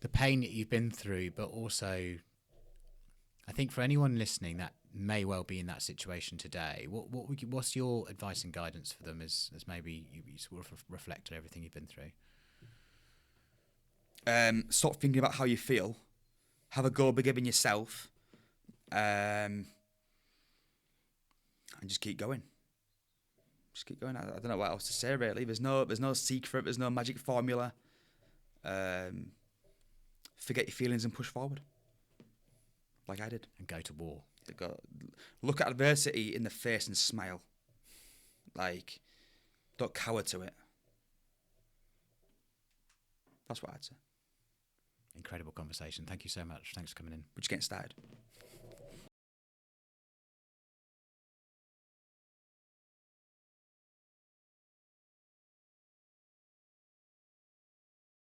the pain that you've been through, but also, I think for anyone listening that may well be in that situation today, what's your advice and guidance for them as maybe you sort of reflect on everything you've been through? Stop thinking about how you feel. Have a go bigger than yourself, and just keep going. Just keep going. I don't know what else to say really. There's no secret. There's no magic formula. Forget your feelings and push forward, like I did. And go to war. Look at adversity in the face and smile. Like, don't cower to it. That's what I'd say. Incredible conversation. Thank you so much. Thanks for coming in. We're just getting started.